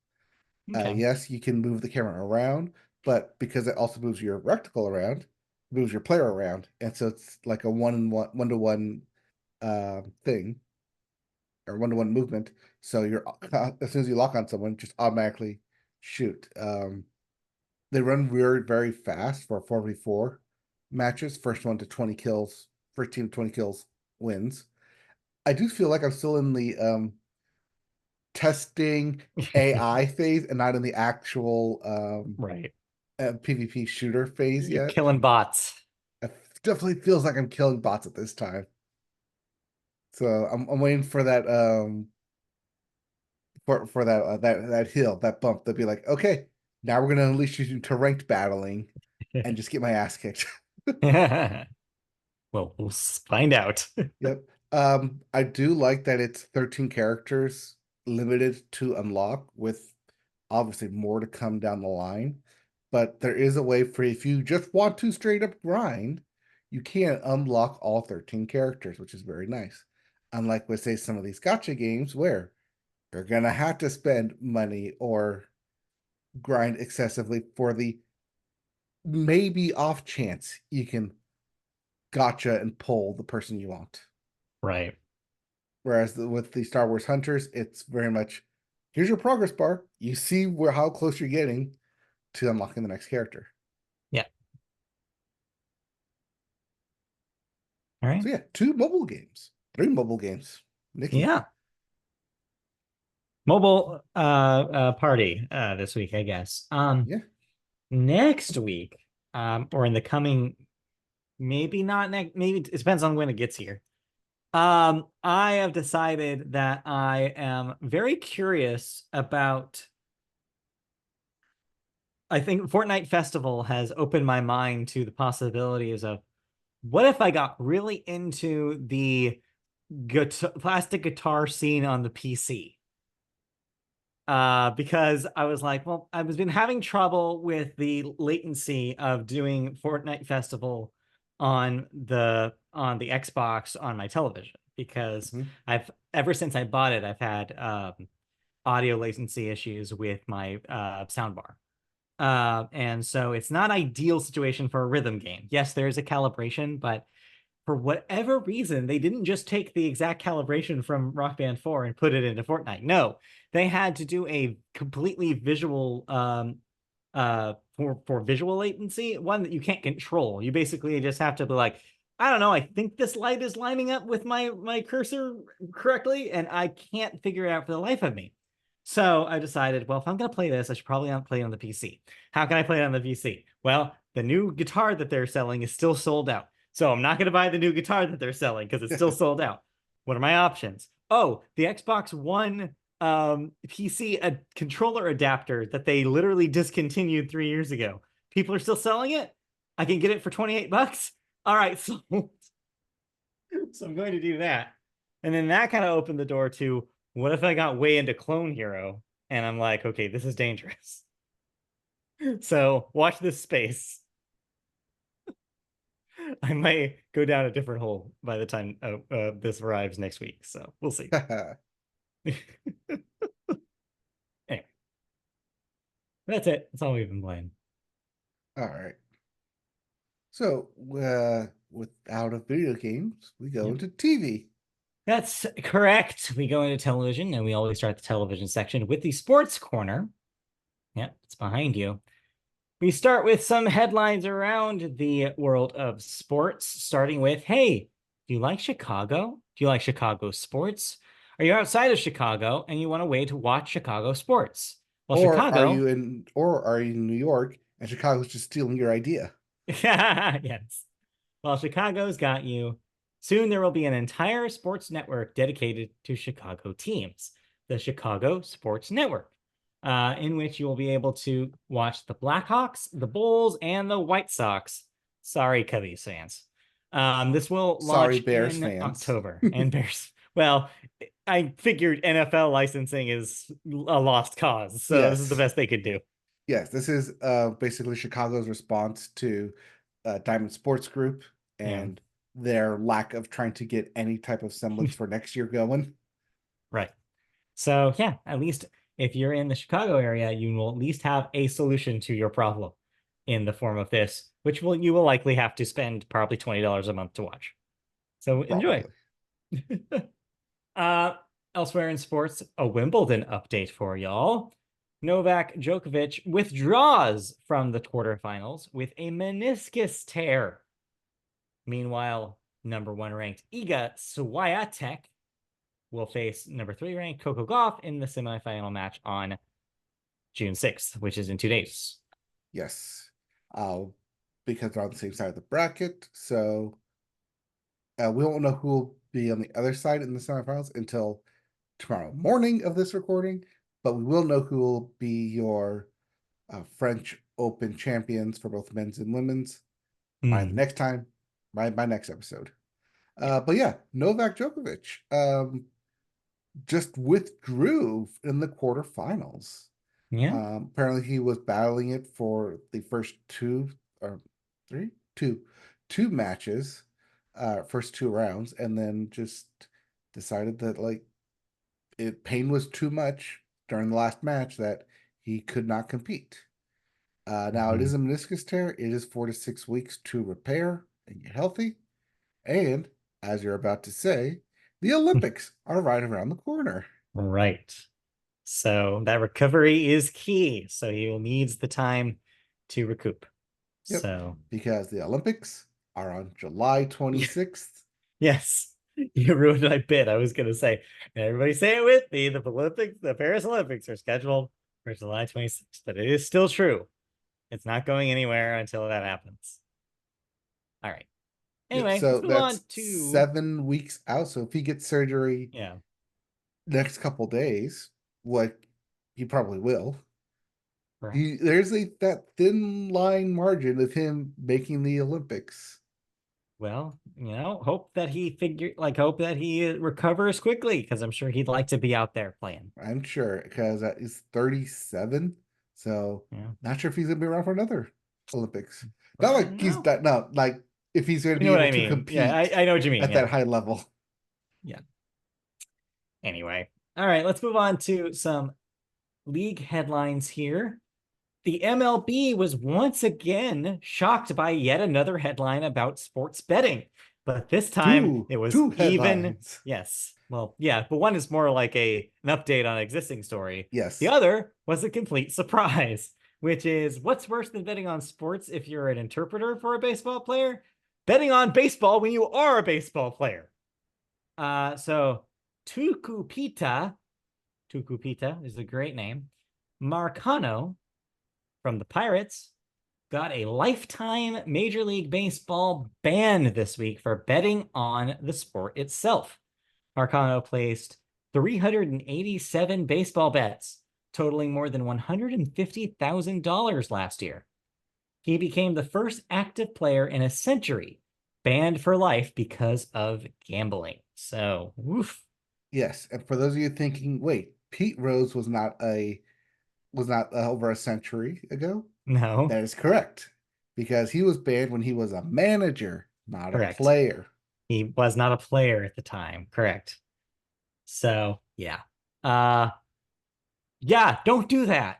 Okay. Yes, you can move the camera around, but because it also moves your reticle around, moves your player around, and so it's like a one-to-one thing or one-to-one movement. So you're as soon as you lock on someone, just automatically shoot. They run very, very fast for 4v4 matches. First one to 20 kills, first team to 20 kills wins. I do feel like I'm still in the testing AI phase and not in the actual Right. PvP shooter phase You're yet. killing bots. It definitely feels like I'm killing bots at this time. So I'm waiting for that for that that hill, that bump. They'll be like, okay, now we're gonna unleash you into ranked battling and just get my ass kicked. Well, we'll find out. Yep. I do like that it's 13 characters limited to unlock with obviously more to come down the line. But there is a way for if you just want to straight up grind, you can unlock all 13 characters, which is very nice. Unlike with say some of these gacha games where you're gonna have to spend money or grind excessively for the maybe off chance you can gotcha and pull the person you want. Right. Whereas with the Star Wars Hunters, it's very much here's your progress bar. You see where how close you're getting to unlocking the next character. Yeah. All right. So yeah, two mobile games, three mobile games. Nikki. Yeah. Mobile party this week, I guess. Yeah. Next week, or in the coming, maybe not next, maybe it depends on when it gets here. I have decided that I am very curious about. I think Fortnite Festival has opened my mind to the possibilities of what if I got really into the plastic guitar scene on the PC. Because I was like, well, I was been having trouble with the latency of doing Fortnite Festival on the Xbox on my television because Mhm. I've ever since I bought it, I've had audio latency issues with my soundbar. And so it's not ideal situation for a rhythm game. Yes, there's a calibration, but for whatever reason, they didn't just take the exact calibration from Rock Band 4 and put it into Fortnite. No, they had to do a completely visual for visual latency, one that you can't control. You basically just have to be like, I don't know, I think this light is lining up with my cursor correctly, and I can't figure it out for the life of me. So I decided, well, if I'm going to play this, I should probably not play it on the PC. How can I play it on the PC? Well, the new guitar that they're selling is still sold out. So I'm not going to buy the new guitar that they're selling because it's still sold out. What are my options? Oh, the Xbox One PC controller adapter that they literally discontinued 3 years ago. People are still selling it. I can get it for 28 bucks. All right, so I'm going to do that. And then that kind of opened the door to what if I got way into Clone Hero and I'm like, okay, this is dangerous. So watch this space. I might go down a different hole by the time this arrives next week. So we'll see. Anyway, that's it. That's all we've been playing. All right. So without a video games, we go Yep. into TV. That's correct. We go into television and we always start the television section with the sports corner. Yep, it's behind you. We start with some headlines around the world of sports, starting with, hey, do you like Chicago? Do you like Chicago sports? Are you outside of Chicago and you want a way to watch Chicago sports? Well, Chicago, Or are you in New York and Chicago's just stealing your idea? yes. Well, Chicago's got you. Soon there will be an entire sports network dedicated to Chicago teams, the Chicago Sports Network, in which you will be able to watch the Blackhawks, the Bulls, and the White Sox. Sorry, Cubbies fans. This will Sorry, launch Bears in fans. October. And Bears, well, I figured NFL licensing is a lost cause, so this is the Yes. best they could do. Yes, this is basically Chicago's response to Diamond Sports Group Yeah. and their lack of trying to get any type of semblance for next year going. Right. So yeah, at least if you're in the Chicago area, you will at least have a solution to your problem in the form of this, which you will likely have to spend probably $20 a month to watch. So enjoy. Probably. uh Elsewhere in sports, a Wimbledon update for y'all. Novak Djokovic withdraws from the quarterfinals with a meniscus tear. Meanwhile, number 1 ranked Iga Swiatek will face number 3 ranked Coco Gauff in the semifinal match on June 6th, which is in 2 days. Yes. Because they're on the same side of the bracket. So we won't know who will be on the other side in the semifinals until tomorrow morning of this recording, but we will know who will be your French Open champions for both men's and women's by the next time, by next episode. But yeah, Novak Djokovic just withdrew in the quarterfinals. Yeah. Apparently he was battling it for the first two or two matches, first 2 rounds, and then just decided that like pain was too much during the last match that he could not compete. Now it is a meniscus tear. It is 4 to 6 weeks to repair and get healthy. And as you're about to say, the Olympics are right around the corner. Right. So that recovery is key. So he will needs the time to recoup. Yep, So because the Olympics are on July 26th. yes, you ruined my bit. I was gonna say, everybody say it with me. The Paris Olympics are scheduled for July 26th, but it is still true. It's not going anywhere until that happens. All right. Yep, Anyway, so let's move on that's to 7 weeks out. So if he gets surgery yeah. next couple days, what he probably will, Right. there's that thin line margin of him making the Olympics. Well, hope that hope that he recovers quickly because I'm sure he'd like to be out there playing. I'm sure because he's 37, so Yeah. not sure if he's gonna be around for another Olympics. Not Well, like he's no. that. No, like if he's going to You know be what able I to mean? Yeah, compete I know what you mean. at Yeah. that high level. Yeah. Anyway. All right, let's move on to some league headlines here. The MLB was once again shocked by yet another headline about sports betting, but this time it was Two even, headlines. yes. Well, yeah, but one is more like an update on an existing story. The Yes, other was a complete surprise, which is what's worse than betting on sports if you're an interpreter for a baseball player? Betting on baseball when you are a baseball player. So Tucupita, Tucupita is a great name. Marcano from the Pirates got a lifetime Major League Baseball ban this week for betting on the sport itself. Marcano placed 387 baseball bets, totaling more than $150,000 last year. He became the first active player in a century banned for life because of gambling. So, woof. yes. And for those of you thinking, wait, Pete Rose was not over a century ago. No, That is correct because he was banned when he was a manager, not a correct. player. He was not a player at the time. Correct. So, yeah. Uh, yeah, don't do that.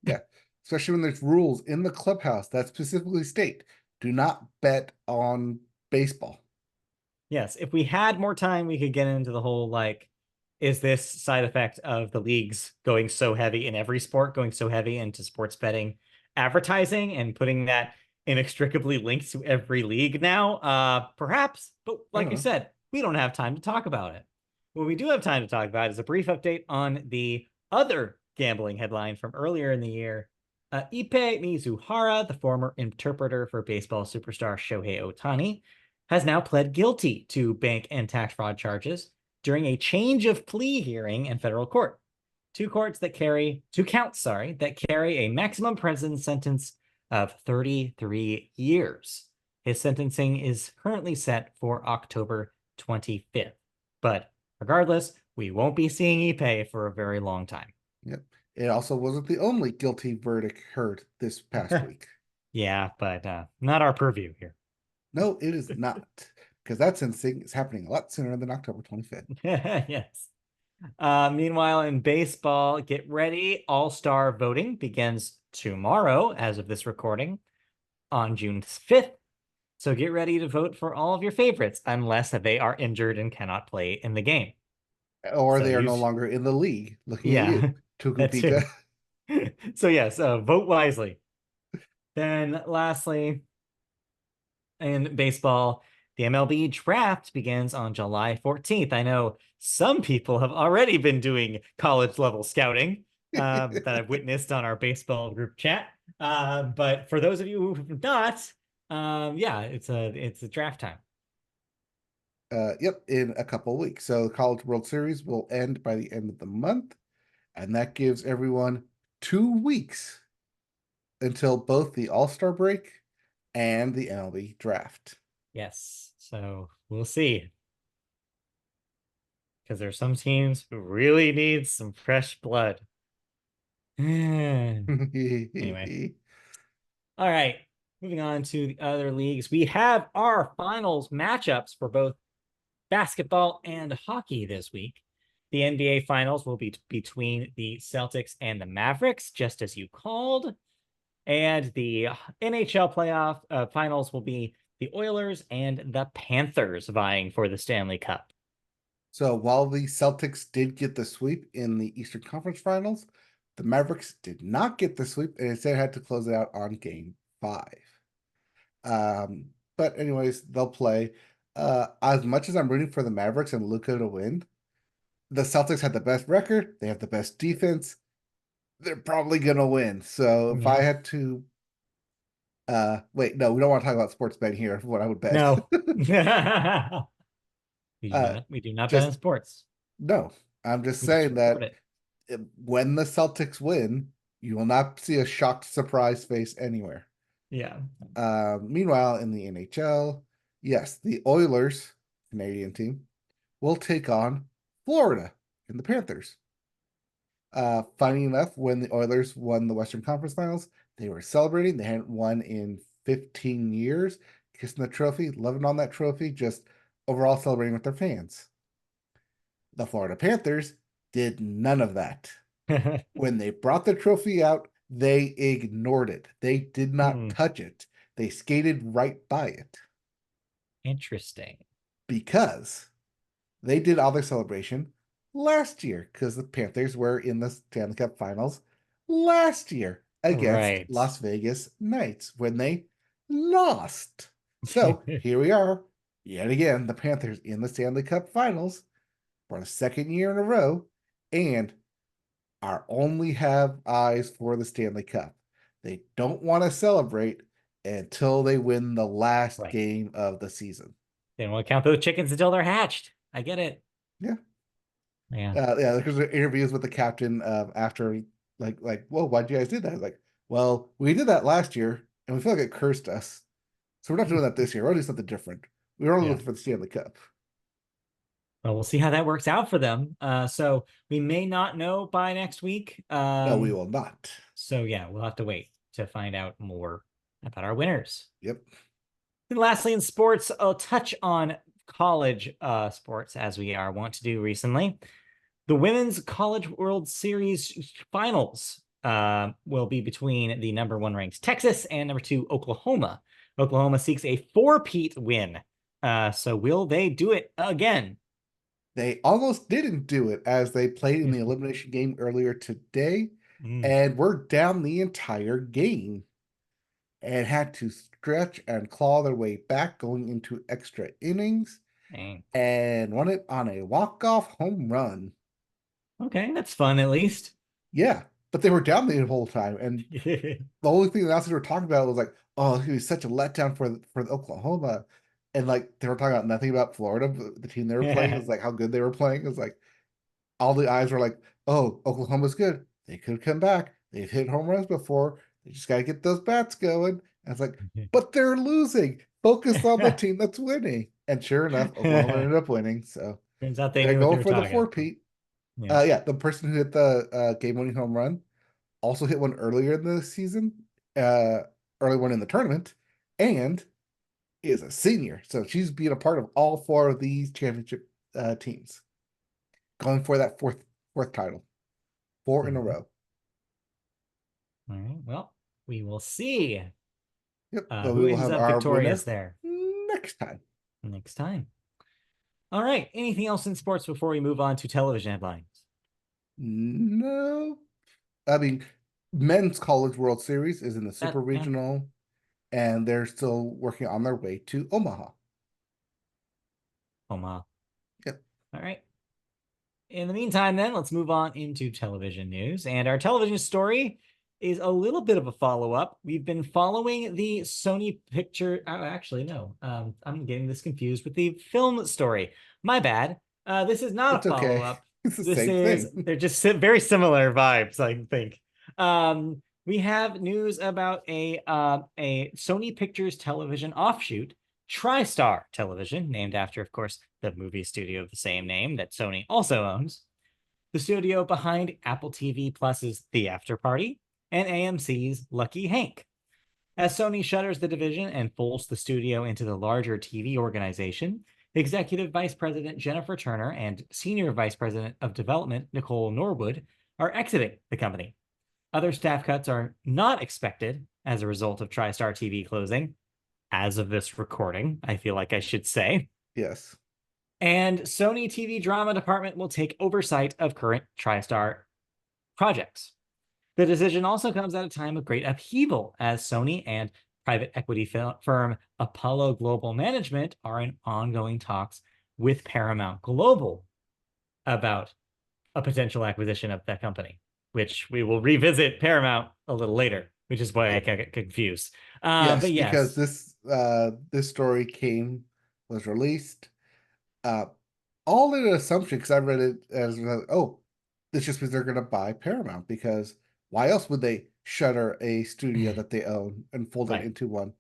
Yeah, especially when there's rules in the clubhouse that specifically state do not bet on baseball. Yes, if we had more time, we could get into the whole like, is this side effect of the leagues going so heavy in every sport, going so heavy into sports betting advertising and putting that inextricably linked to every league now? Perhaps, but I like don't you know. said, we don't have time to talk about it. What we do have time to talk about is a brief update on the other gambling headline from earlier in the year. Ipe Mizuhara, the former interpreter for baseball superstar Shohei Ohtani, has now pled guilty to bank and tax fraud charges during a change of plea hearing in federal court. Two counts, that carry a maximum prison sentence of 33 years. His sentencing is currently set for October 25th. But regardless, we won't be seeing Ipe for a very long time. Yep. It also wasn't the only guilty verdict heard this past week. Yeah, but not our purview here. No, it is not. because that's insane. It's happening a lot sooner than October 25th. Yes. Meanwhile, in baseball, get ready. All-Star voting begins tomorrow, as of this recording, on June 5th. So get ready to vote for all of your favorites, unless they are injured and cannot play in the game. Or So they are no use, longer in the league. Looking at you, yeah, Tuku that Pika. too. So yes, vote wisely. Then lastly, in baseball, the MLB draft begins on July 14th. I know some people have already been doing college level scouting that I've witnessed on our baseball group chat. But for those of you who have not, yeah, it's a draft time. Yep, in a couple of weeks. So the College World Series will end by the end of the month, and that gives everyone 2 weeks until both the All-Star break and the MLB draft. Yes, so we'll see. Because there's some teams who really need some fresh blood. Anyway, all right. Moving on to the other leagues, we have our finals matchups for both basketball and hockey this week. The NBA finals will be between the Celtics and the Mavericks, just as you called. And the NHL playoff finals will be the Oilers and the Panthers vying for the Stanley Cup. So while the Celtics did get the sweep in the Eastern Conference Finals, the Mavericks did not get the sweep and instead had to close it out on game 5. But anyways, they'll play. As much as I'm rooting for the Mavericks and Luka to win, the Celtics had the best record. They have the best defense. They're probably gonna win. So if I Yeah. had to, wait, no, we don't want to talk about sports betting here. What I would bet. No. we do uh, not. We do not bet just on sports. no. I'm just We just saying report that it. when the Celtics win, you will not see a shocked surprise face anywhere. Yeah. Meanwhile, in the NHL, yes, the Oilers, Canadian team, will take on Florida in the Panthers. Funny enough, when the Oilers won the Western Conference Finals, they were celebrating. They hadn't won in 15 years, kissing the trophy, loving on that trophy, just overall celebrating with their fans. The Florida Panthers did none of that. When they brought the trophy out, they ignored it. They did not touch it. They skated right by it Interesting. because they did all their celebration last year because the Panthers were in the Stanley Cup Finals last year against Right. Las Vegas Knights when they lost. So here we are, yet again, the Panthers in the Stanley Cup Finals for the second year in a row, and are only have eyes for the Stanley Cup. They don't want to celebrate until they win the last Right. game of the season. They don't want to count those chickens until they're hatched. I get it. Yeah. Yeah. Yeah, there's interviews with the captain after whoa, why'd you guys do that? I was like, well, we did that last year and we feel like it cursed us. So we're not doing that this year. We're gonna do something different. We're only Yeah. looking for the Stanley Cup. Well, we'll see how that works out for them. So we may not know by next week. No, we will not. So yeah, we'll have to wait to find out more about our winners. Yep. And lastly, in sports, I'll touch on college sports as we are wont to do recently. The Women's College World Series finals will be between the number 1 ranked Texas and number 2 Oklahoma. Oklahoma seeks a 4-peat win. So will they do it again? They almost didn't do it as they played in the elimination game earlier today Mm. and were down the entire game and had to stretch and claw their way back going into extra innings Dang. and won it on a walk-off home run. Okay, that's fun at least. Yeah, but they were down the whole time, and the only thing the announcers were talking about was like, "Oh, it was such a letdown for the Oklahoma," and like they were talking about nothing about Florida, the team they were playing. It was like how good they were playing. It was like all the eyes were like, "Oh, Oklahoma's good. They could come back. They've hit home runs before. They just got to get those bats going." And it's like, but they're losing. Focus on the team that's winning. And sure enough, Oklahoma ended up winning. So Turns out they they're knew what they going were for the talking about. four-peat. Yeah. Yeah, the person who hit the game-winning home run also hit one earlier in the season, early one in the tournament, and is a senior, so she's being a part of all four of these championship teams, going for that fourth title, four in a row. All right. Well, we will see Yep, but who we will ends have up our victorious winner there next time. next time. All right. Anything else in sports before we move on to television headlines? No, I mean, men's college World Series is in the Super Yeah. Regional, and they're still working on their way to Omaha. Omaha. Yep. All right. In the meantime, then, let's move on into television news. And our television story is a little bit of a follow-up. We've been following the Sony picture. Oh, actually, no. I'm getting this confused with the film story. My bad. This is not It's a okay. follow-up. It's the This same is, thing. they're just very similar vibes, I think. We have news about a Sony Pictures television offshoot, TriStar Television, named after, of course, the movie studio of the same name that Sony also owns, the studio behind Apple TV Plus's The After Party and AMC's Lucky Hank. As Sony shutters the division and folds the studio into the larger TV organization, Executive Vice President Jennifer Turner and Senior Vice President of Development Nicole Norwood are exiting the company. Other staff cuts are not expected as a result of TriStar TV closing, as of this recording, I feel like I should say. Yes. And Sony TV drama department will take oversight of current TriStar projects. The decision also comes at a time of great upheaval as Sony and private equity firm Apollo Global Management are in ongoing talks with Paramount Global about a potential acquisition of that company, which we will revisit Paramount a little later, which is why I get confused. Yes, But because yes, this story was released all in an assumption because I read it as oh, this just means they're gonna buy Paramount because why else would they shutter a studio that they own and fold it right. into one?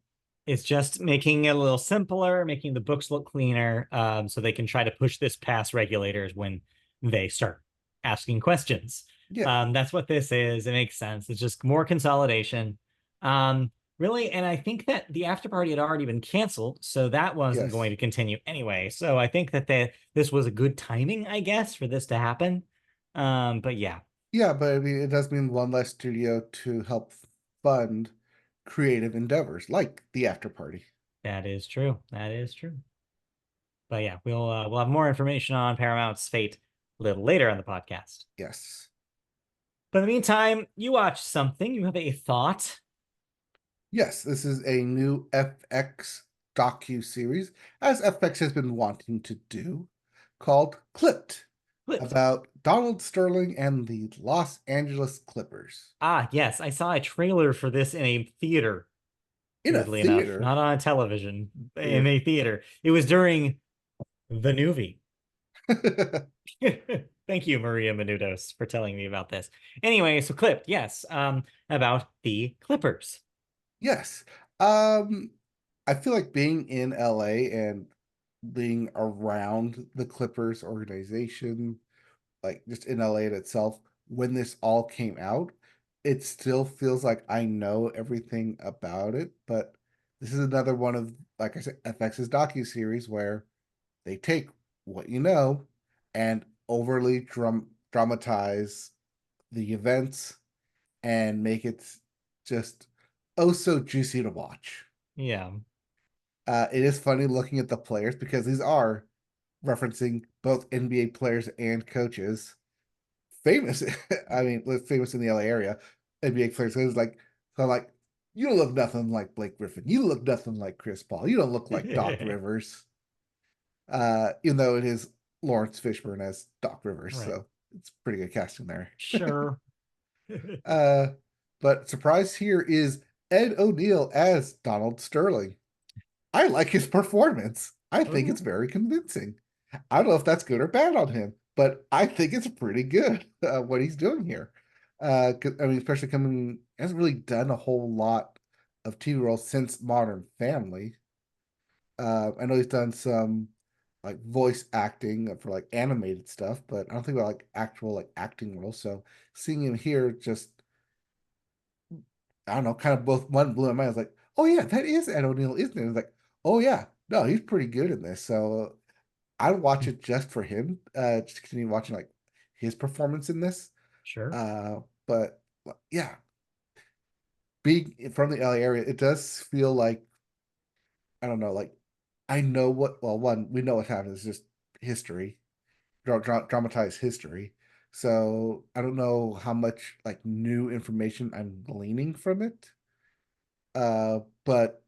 It's just making it a little simpler, making the books look cleaner, so they can try to push this past regulators when they start asking questions. Yeah. That's what this is. It makes sense. It's just more consolidation. Really, and I think that the after party had already been canceled, so that wasn't Yes. going to continue anyway. So I think that this was a good timing, I guess, for this to happen. But yeah, Yeah, but I mean, it does mean one less studio to help fund creative endeavors like the after party. that is true. That is true. But yeah, we'll have more information on Paramount's fate a little later on the podcast. Yes. But in the meantime, you watch something, you have a thought. Yes, this is a new FX docu-series, as FX has been wanting to do, called Clipped, Clipped. about Donald Sterling and the Los Angeles Clippers. Ah, yes, I saw a trailer for this in a theater, In a weirdly enough, theater. not on television, in Weird. a theater. It was during the movie. Thank you, Maria Menounos, for telling me about this. Anyway, so Clipped, yes, about the Clippers. Yes. Um, I feel like being in LA and being around the Clippers organization, like just in LA in itself, when this all came out, it still feels like I know everything about it. But this is another one of, like I said, FX's docu-series where they take what you know and overly dramatize the events and make it just oh so juicy to watch. Yeah. It is funny looking at the players because these are referencing both NBA players and coaches. Famous, I mean, famous in the LA area. NBA players. So it's like, so like, you don't look nothing like Blake Griffin. You look nothing like Chris Paul. You don't look like Doc Rivers. Even though it is Lawrence Fishburne as Doc Rivers, Right. so it's pretty good casting there. Sure. uh, but surprise here is Ed O'Neill as Donald Sterling. I like his performance. I think Okay. it's very convincing. I don't know if that's good or bad on him, but I think it's pretty good what he's doing here. I mean, especially coming, hasn't really done a whole lot of TV roles since Modern Family. I know he's done some like voice acting for like animated stuff, but I don't think about like actual like acting roles. So seeing him here just I don't know, kind of both one blew my mind. I was like, oh yeah, that is Ed O'Neill, isn't it? It's like, Oh yeah, no, he's pretty good in this. So I'd watch it just for him. Just continue watching like his performance in this. Sure. But yeah, being from the LA area, it does feel like I don't know, like I know what. Well, one, we know what happened. It's just history, dramatized history. So I don't know how much like new information I'm gleaning from it. But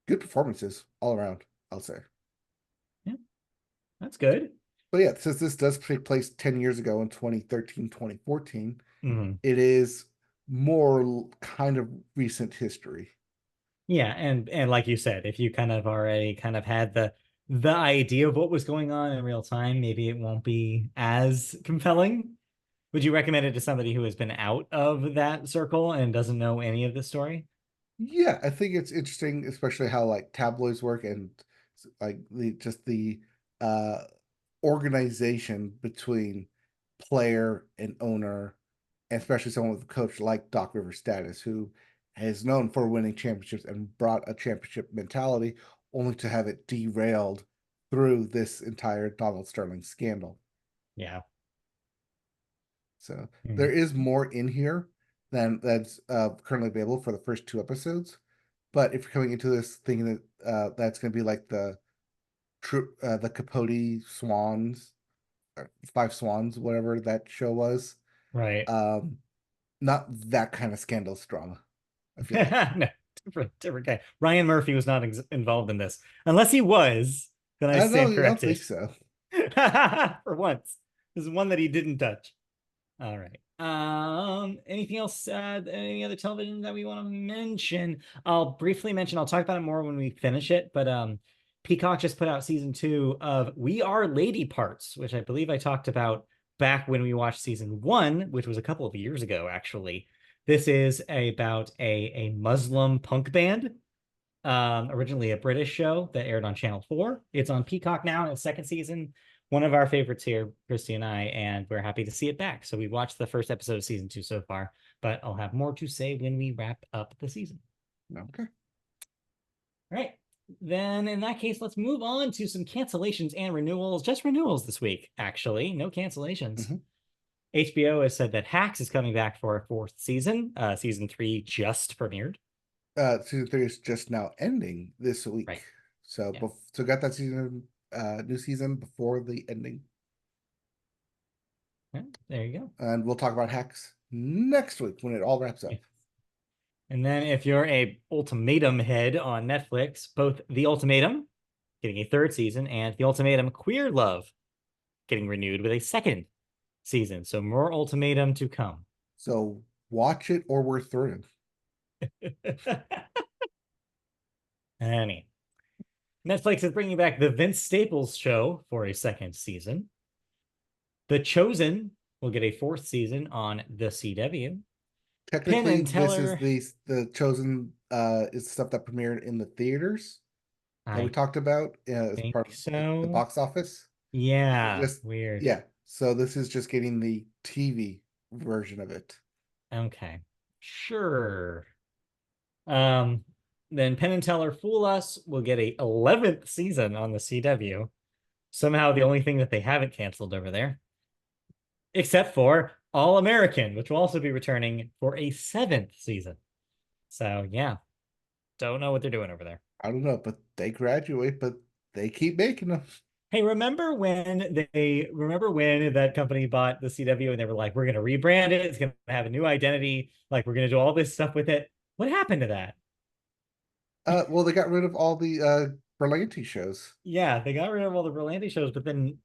good performances all around, I'll say. Yeah, that's good. But yeah, since this does take place 10 years ago in 2013, 2014, Mhm. it is more kind of recent history. Yeah, and like you said, if you kind of already kind of had the idea of what was going on in real time, maybe it won't be as compelling. Would you recommend it to somebody who has been out of that circle and doesn't know any of the story? Yeah, I think it's interesting, especially how like tabloids work and like the uh organization between player and owner, and especially someone with a coach like Doc Rivers status, who is known for winning championships and brought a championship mentality, only to have it derailed through this entire Donald Sterling scandal. Yeah. So there Mm. is more in here than that's currently available for the first two episodes. But if you're coming into this thinking that that's going to be like the Capote Swans, Five Swans, whatever that show was, Right. um, not that kind of scandalous drama. I feel like No, different guy. Ryan Murphy was not involved in this. Unless he was, then I stand I don't think corrected. so. For once. This is one that he didn't touch. All right. Anything else? Any other television that we want to mention? I'll briefly mention, I'll talk about it more when we finish it, but Peacock just put out season 2 of We Are Lady Parts, which I believe I talked about back when we watched season 1, which was a couple of years ago, actually. This is about a Muslim punk band, originally a British show that aired on Channel 4. It's on Peacock now in its second season. One of our favorites here, Christy and I, and we're happy to see it back. So we watched the first episode of season 2 so far, but I'll have more to say when we wrap up the season. Okay. All right. Then in that case, let's move on to some cancellations and renewals. Just renewals this week, actually. No cancellations. Mm-hmm. HBO has said that Hacks is coming back for a fourth season. Season 3 just premiered. Season three is just now ending this week, Right. so Yeah. so got that season, new season before the ending, Yeah, there you go. and we'll talk about hacks next week when it all wraps Yeah. up. And then if you're a Ultimatum head on Netflix, both The Ultimatum getting a third season and The Ultimatum Queer Love getting renewed with a second season. So more Ultimatum to come. So watch it or we're through. Annie. Netflix is bringing back the Vince Staples show for a second season. The Chosen will get a fourth season on the CW. Penn Technically, and this is Teller, the chosen is stuff that premiered in the theaters that we I talked about as think part of the so. box office. Yeah, Just weird. yeah. So this is just getting the TV version of it. Okay, sure. Um, then Penn and Teller Fool Us will get a 11th season on the CW. Somehow the only thing that they haven't canceled over there, except for All American, which will also be returning for a seventh season. So yeah, don't know what they're doing over there. I don't know, but they graduate, but they keep making them. Hey, remember when that company bought the CW and they were like, we're gonna rebrand it, it's gonna have a new identity, like we're gonna do all this stuff with it. What happened to that? Well, they got rid of all the Berlanti shows. Yeah, they got rid of all the Berlanti shows, but then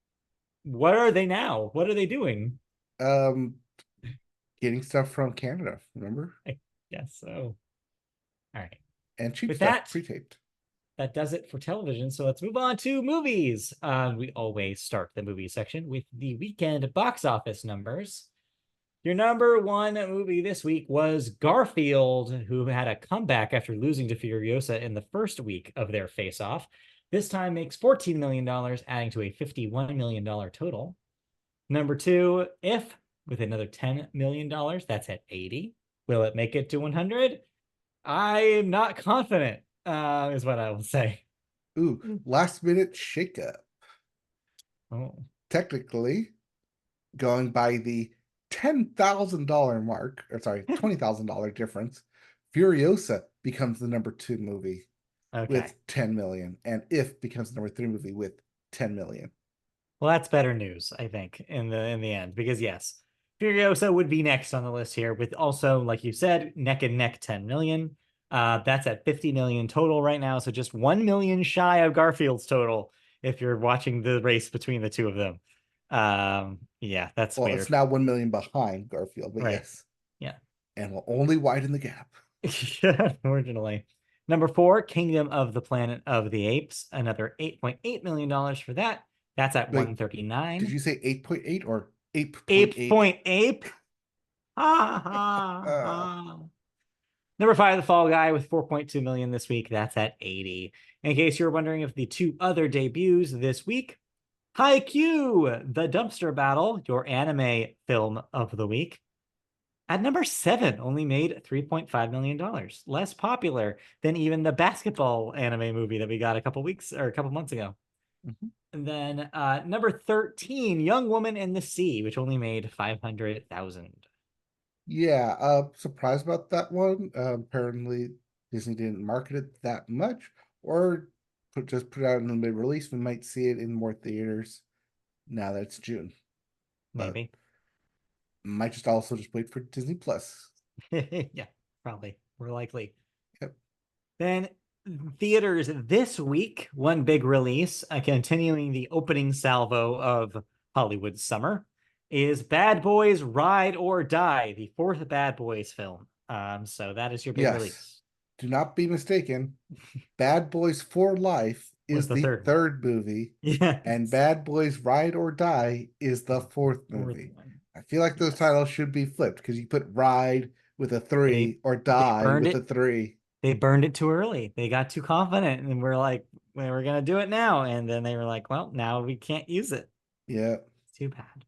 what are they now? What are they doing? Um, Getting stuff from Canada, remember? I guess so. All right. And cheap With stuff, that, pre-taped. that does it for television. So let's move on to movies. We always start the movie section with the weekend box office numbers. Your number one movie this week was Garfield, who had a comeback after losing to Furiosa in the first week of their face-off. This time makes $14 million, adding to a $51 million total. Number two, If, with another $10 million, that's at 80. Will it make it to 100? I am not confident, is what I will say. Ooh, last minute shakeup. Oh, Technically, going by the $10,000 mark, or sorry, $20,000 difference, Furiosa becomes the number 2 movie okay. with 10 million, and If becomes the number 3 movie with 10 million. Well, that's better news, I think, in the end, because yes, Furiosa would be next on the list here, with also, like you said, neck and neck 10 million. That's at 50 million total right now, so just 1 million shy of Garfield's total if you're watching the race between the two of them. Yeah, that's Well, it's weird. now 1 million behind Garfield, but Right. yes, Yeah. and will only widen the gap. Unfortunately. Number four, Kingdom of the Planet of the Apes, another $8.8 million for that. That's at Wait, did 139. you say 8.8 or 8.8? Ape Ape. Ha ha Uh, ha. Number five, The Fall Guy with 4.2 million this week. That's at 80. In case you're wondering if the two other debuts this week, Haikyuu, The Dumpster Battle, your anime film of the week. At number seven, only made $3.5 million, less popular than even the basketball anime movie that we got a couple weeks or a couple months ago. mhm. And then number 13, Young Woman in the Sea, which only made 500,000. Yeah, surprised about that one. Apparently Disney didn't market it that much, or just put it out in the mid-release. We might see it in more theaters now that it's June, but Maybe. might just also just wait for Disney Plus. Yeah, probably. More likely. Yep. Then theaters this week, one big release, continuing the opening salvo of Hollywood summer, is Bad Boys Ride or Die, the fourth Bad Boys film. So that is your big Yes. release. Do not be mistaken. Bad Boys for Life Was is the the third one. third movie, and Yes. Bad Boys Ride or Die is the fourth Fourth movie. one. I feel like those Yes. titles should be flipped because you put Ride with a They 3 or they Die burned with a it. 3. They burned it too early. They got too confident and we're like, we're gonna do it now. And then they were like, well, now we can't use it. Yeah. It's too bad.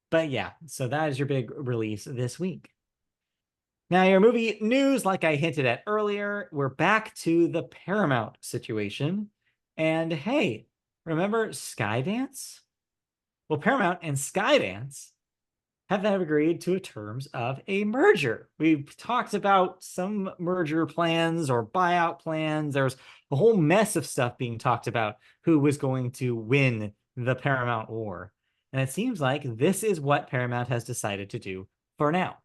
But yeah, so that is your big release this week. Now, your movie news, like I hinted at earlier, we're back to the Paramount situation. And hey, remember Skydance? Well, Paramount and Skydance have now agreed to terms of a merger. We've talked about some merger plans or buyout plans. There's a whole mess of stuff being talked about who was going to win the Paramount war. And it seems like this is what Paramount has decided to do for now.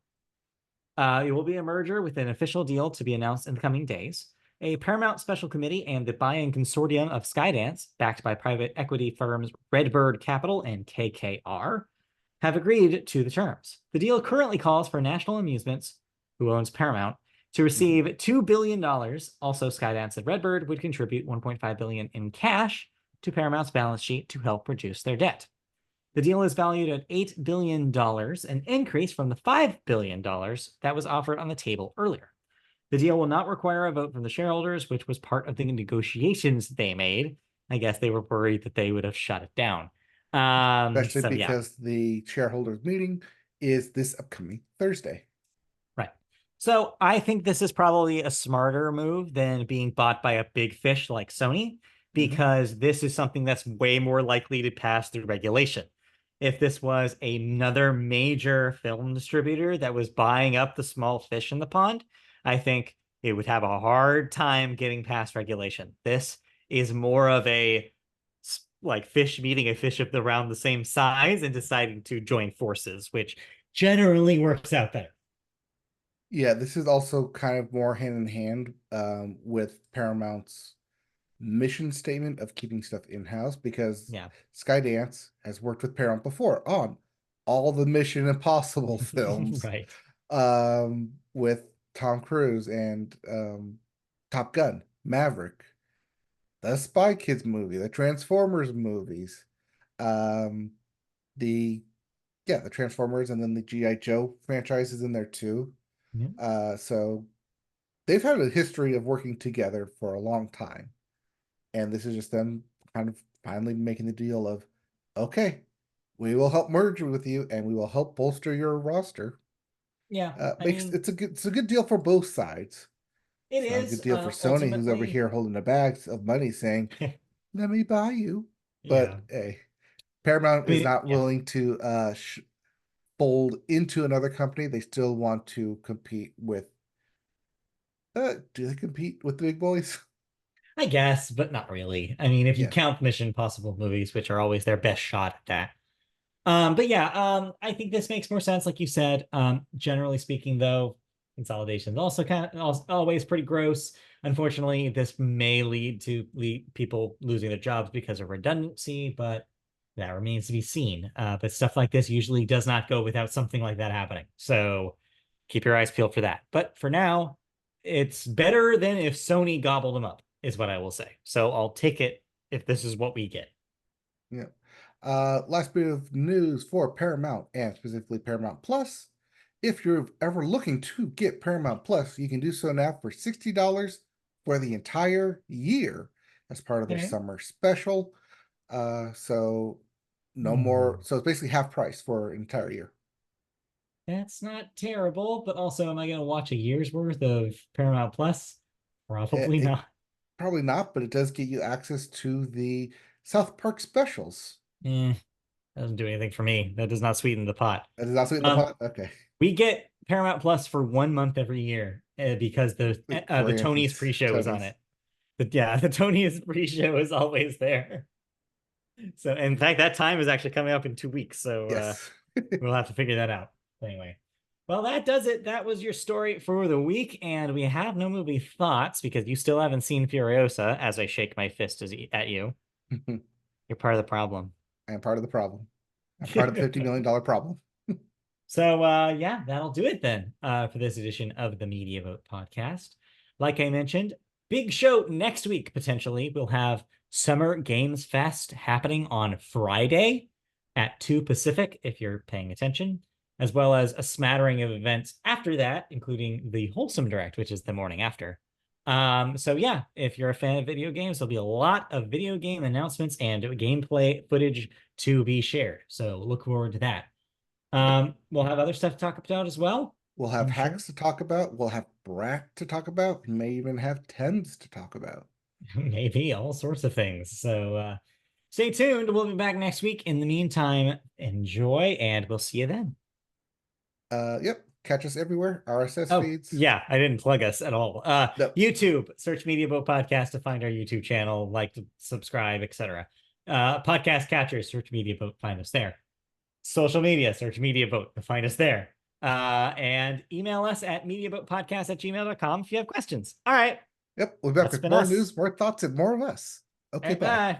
It will be a merger with an official deal to be announced in the coming days. A Paramount Special Committee and the buy-in consortium of Skydance, backed by private equity firms Redbird Capital and KKR, have agreed to the terms. The deal currently calls for National Amusements, who owns Paramount, to Mhm. receive $2 billion. Also, Skydance and Redbird would contribute $1.5 billion in cash to Paramount's balance sheet to help reduce their debt. The deal is valued at $8 billion, an increase from the $5 billion that was offered on the table earlier. The deal will not require a vote from the shareholders, which was part of the negotiations they made. I guess they were worried that they would have shut it down. Especially So yeah, because the shareholders meeting is this upcoming Thursday. right. So I think this is probably a smarter move than being bought by a big fish like Sony, Mhm. because this is something that's way more likely to pass through regulation. If this was another major film distributor that was buying up the small fish in the pond, I think it would have a hard time getting past regulation. This is more of a like fish meeting a fish of around the same size and deciding to join forces, which generally works out better. Yeah, this is also kind of more hand in hand with Paramount's mission statement of keeping stuff in-house because Yeah. Skydance has worked with Paramount before on all the Mission Impossible films, Right. with Tom Cruise and Top Gun, Maverick, the Spy Kids movie, the Transformers movies, um, the yeah, the Transformers, and then the GI Joe franchise is in there too. Yeah. So they've had a history of working together for a long time, and this is just them kind of finally making the deal of, okay, we will help merge with you, and we will help bolster your roster. Yeah. I Makes mean, it's a good deal for both sides. It It's not a good is deal for Sony, who's over ultimately, here holding the bags of money saying, let me buy you. yeah. But hey, Paramount I is mean, not yeah. willing to fold into another company. They still want to compete with, do they compete with the big boys? I guess, but not really. I mean, if you Yeah. count Mission Impossible movies, which are always their best shot at that. But yeah, I think this makes more sense, like you said. Generally speaking, though, consolidation is also always pretty gross. Unfortunately, this may lead to people losing their jobs because of redundancy, but that remains to be seen. But stuff like this usually does not go without something like that happening. So keep your eyes peeled for that. But for now, it's better than if Sony gobbled them up, is what I will say. So I'll take it if this is what we get. Yeah. Last bit of news for Paramount and specifically Paramount Plus. If you're ever looking to get Paramount Plus, you can do so now for $60 for the entire year as part of their Okay. summer special. So no more. Hmm. So it's basically half price for an entire year. That's not terrible, but also, am I going to watch a year's worth of Paramount Plus? Probably It not. probably not, but it does get you access to the South Park specials. Eh, doesn't do anything for me. That does not sweeten the pot. That is also in the Um, pot. Okay. we get Paramount Plus for 1 month every year because The the Tony's Grammys, pre-show is on Tonys. it. But yeah, the Tony's pre-show is always there. So in fact, that time is actually coming up in 2 weeks. So Yes. we'll have to figure that out. Anyway, well, that does it. That was your story for the week, and we have no movie thoughts because you still haven't seen Furiosa. As I shake my fist at you, you're part of the problem. I am part of the problem. I'm part of the $50 million problem. So yeah, that'll do it then for this edition of the Media Vote podcast. Like I mentioned, big show next week potentially. We'll have Summer Games Fest happening on Friday at 2 Pacific, if you're paying attention, as well as a smattering of events after that, including the Wholesome Direct, which is the morning after. So yeah, if you're a fan of video games, there'll be a lot of video game announcements and gameplay footage to be shared. So look forward to that. Yep. We'll have other stuff to talk about as well, We'll have I'm sure. hacks to talk about. We'll have Brack to talk about. We may even have Tens to talk about. Maybe all sorts of things. So stay tuned. We'll be back next week. In the meantime, enjoy, and we'll see you then. Yep. Catch us everywhere. RSS Oh, feeds. yeah, I didn't plug us at all. Nope. YouTube, search Media Boat Podcast to find our YouTube channel, like, subscribe, etc. Podcast catchers, search Media Boat, find us there. Social media, search Media Boat to find us there. And email us at mediaboatpodcast@gmail.com if you have questions. All right, Yep. We'll be back that's with been more us. news, more thoughts, and more of us. All Okay, right, bye. bye.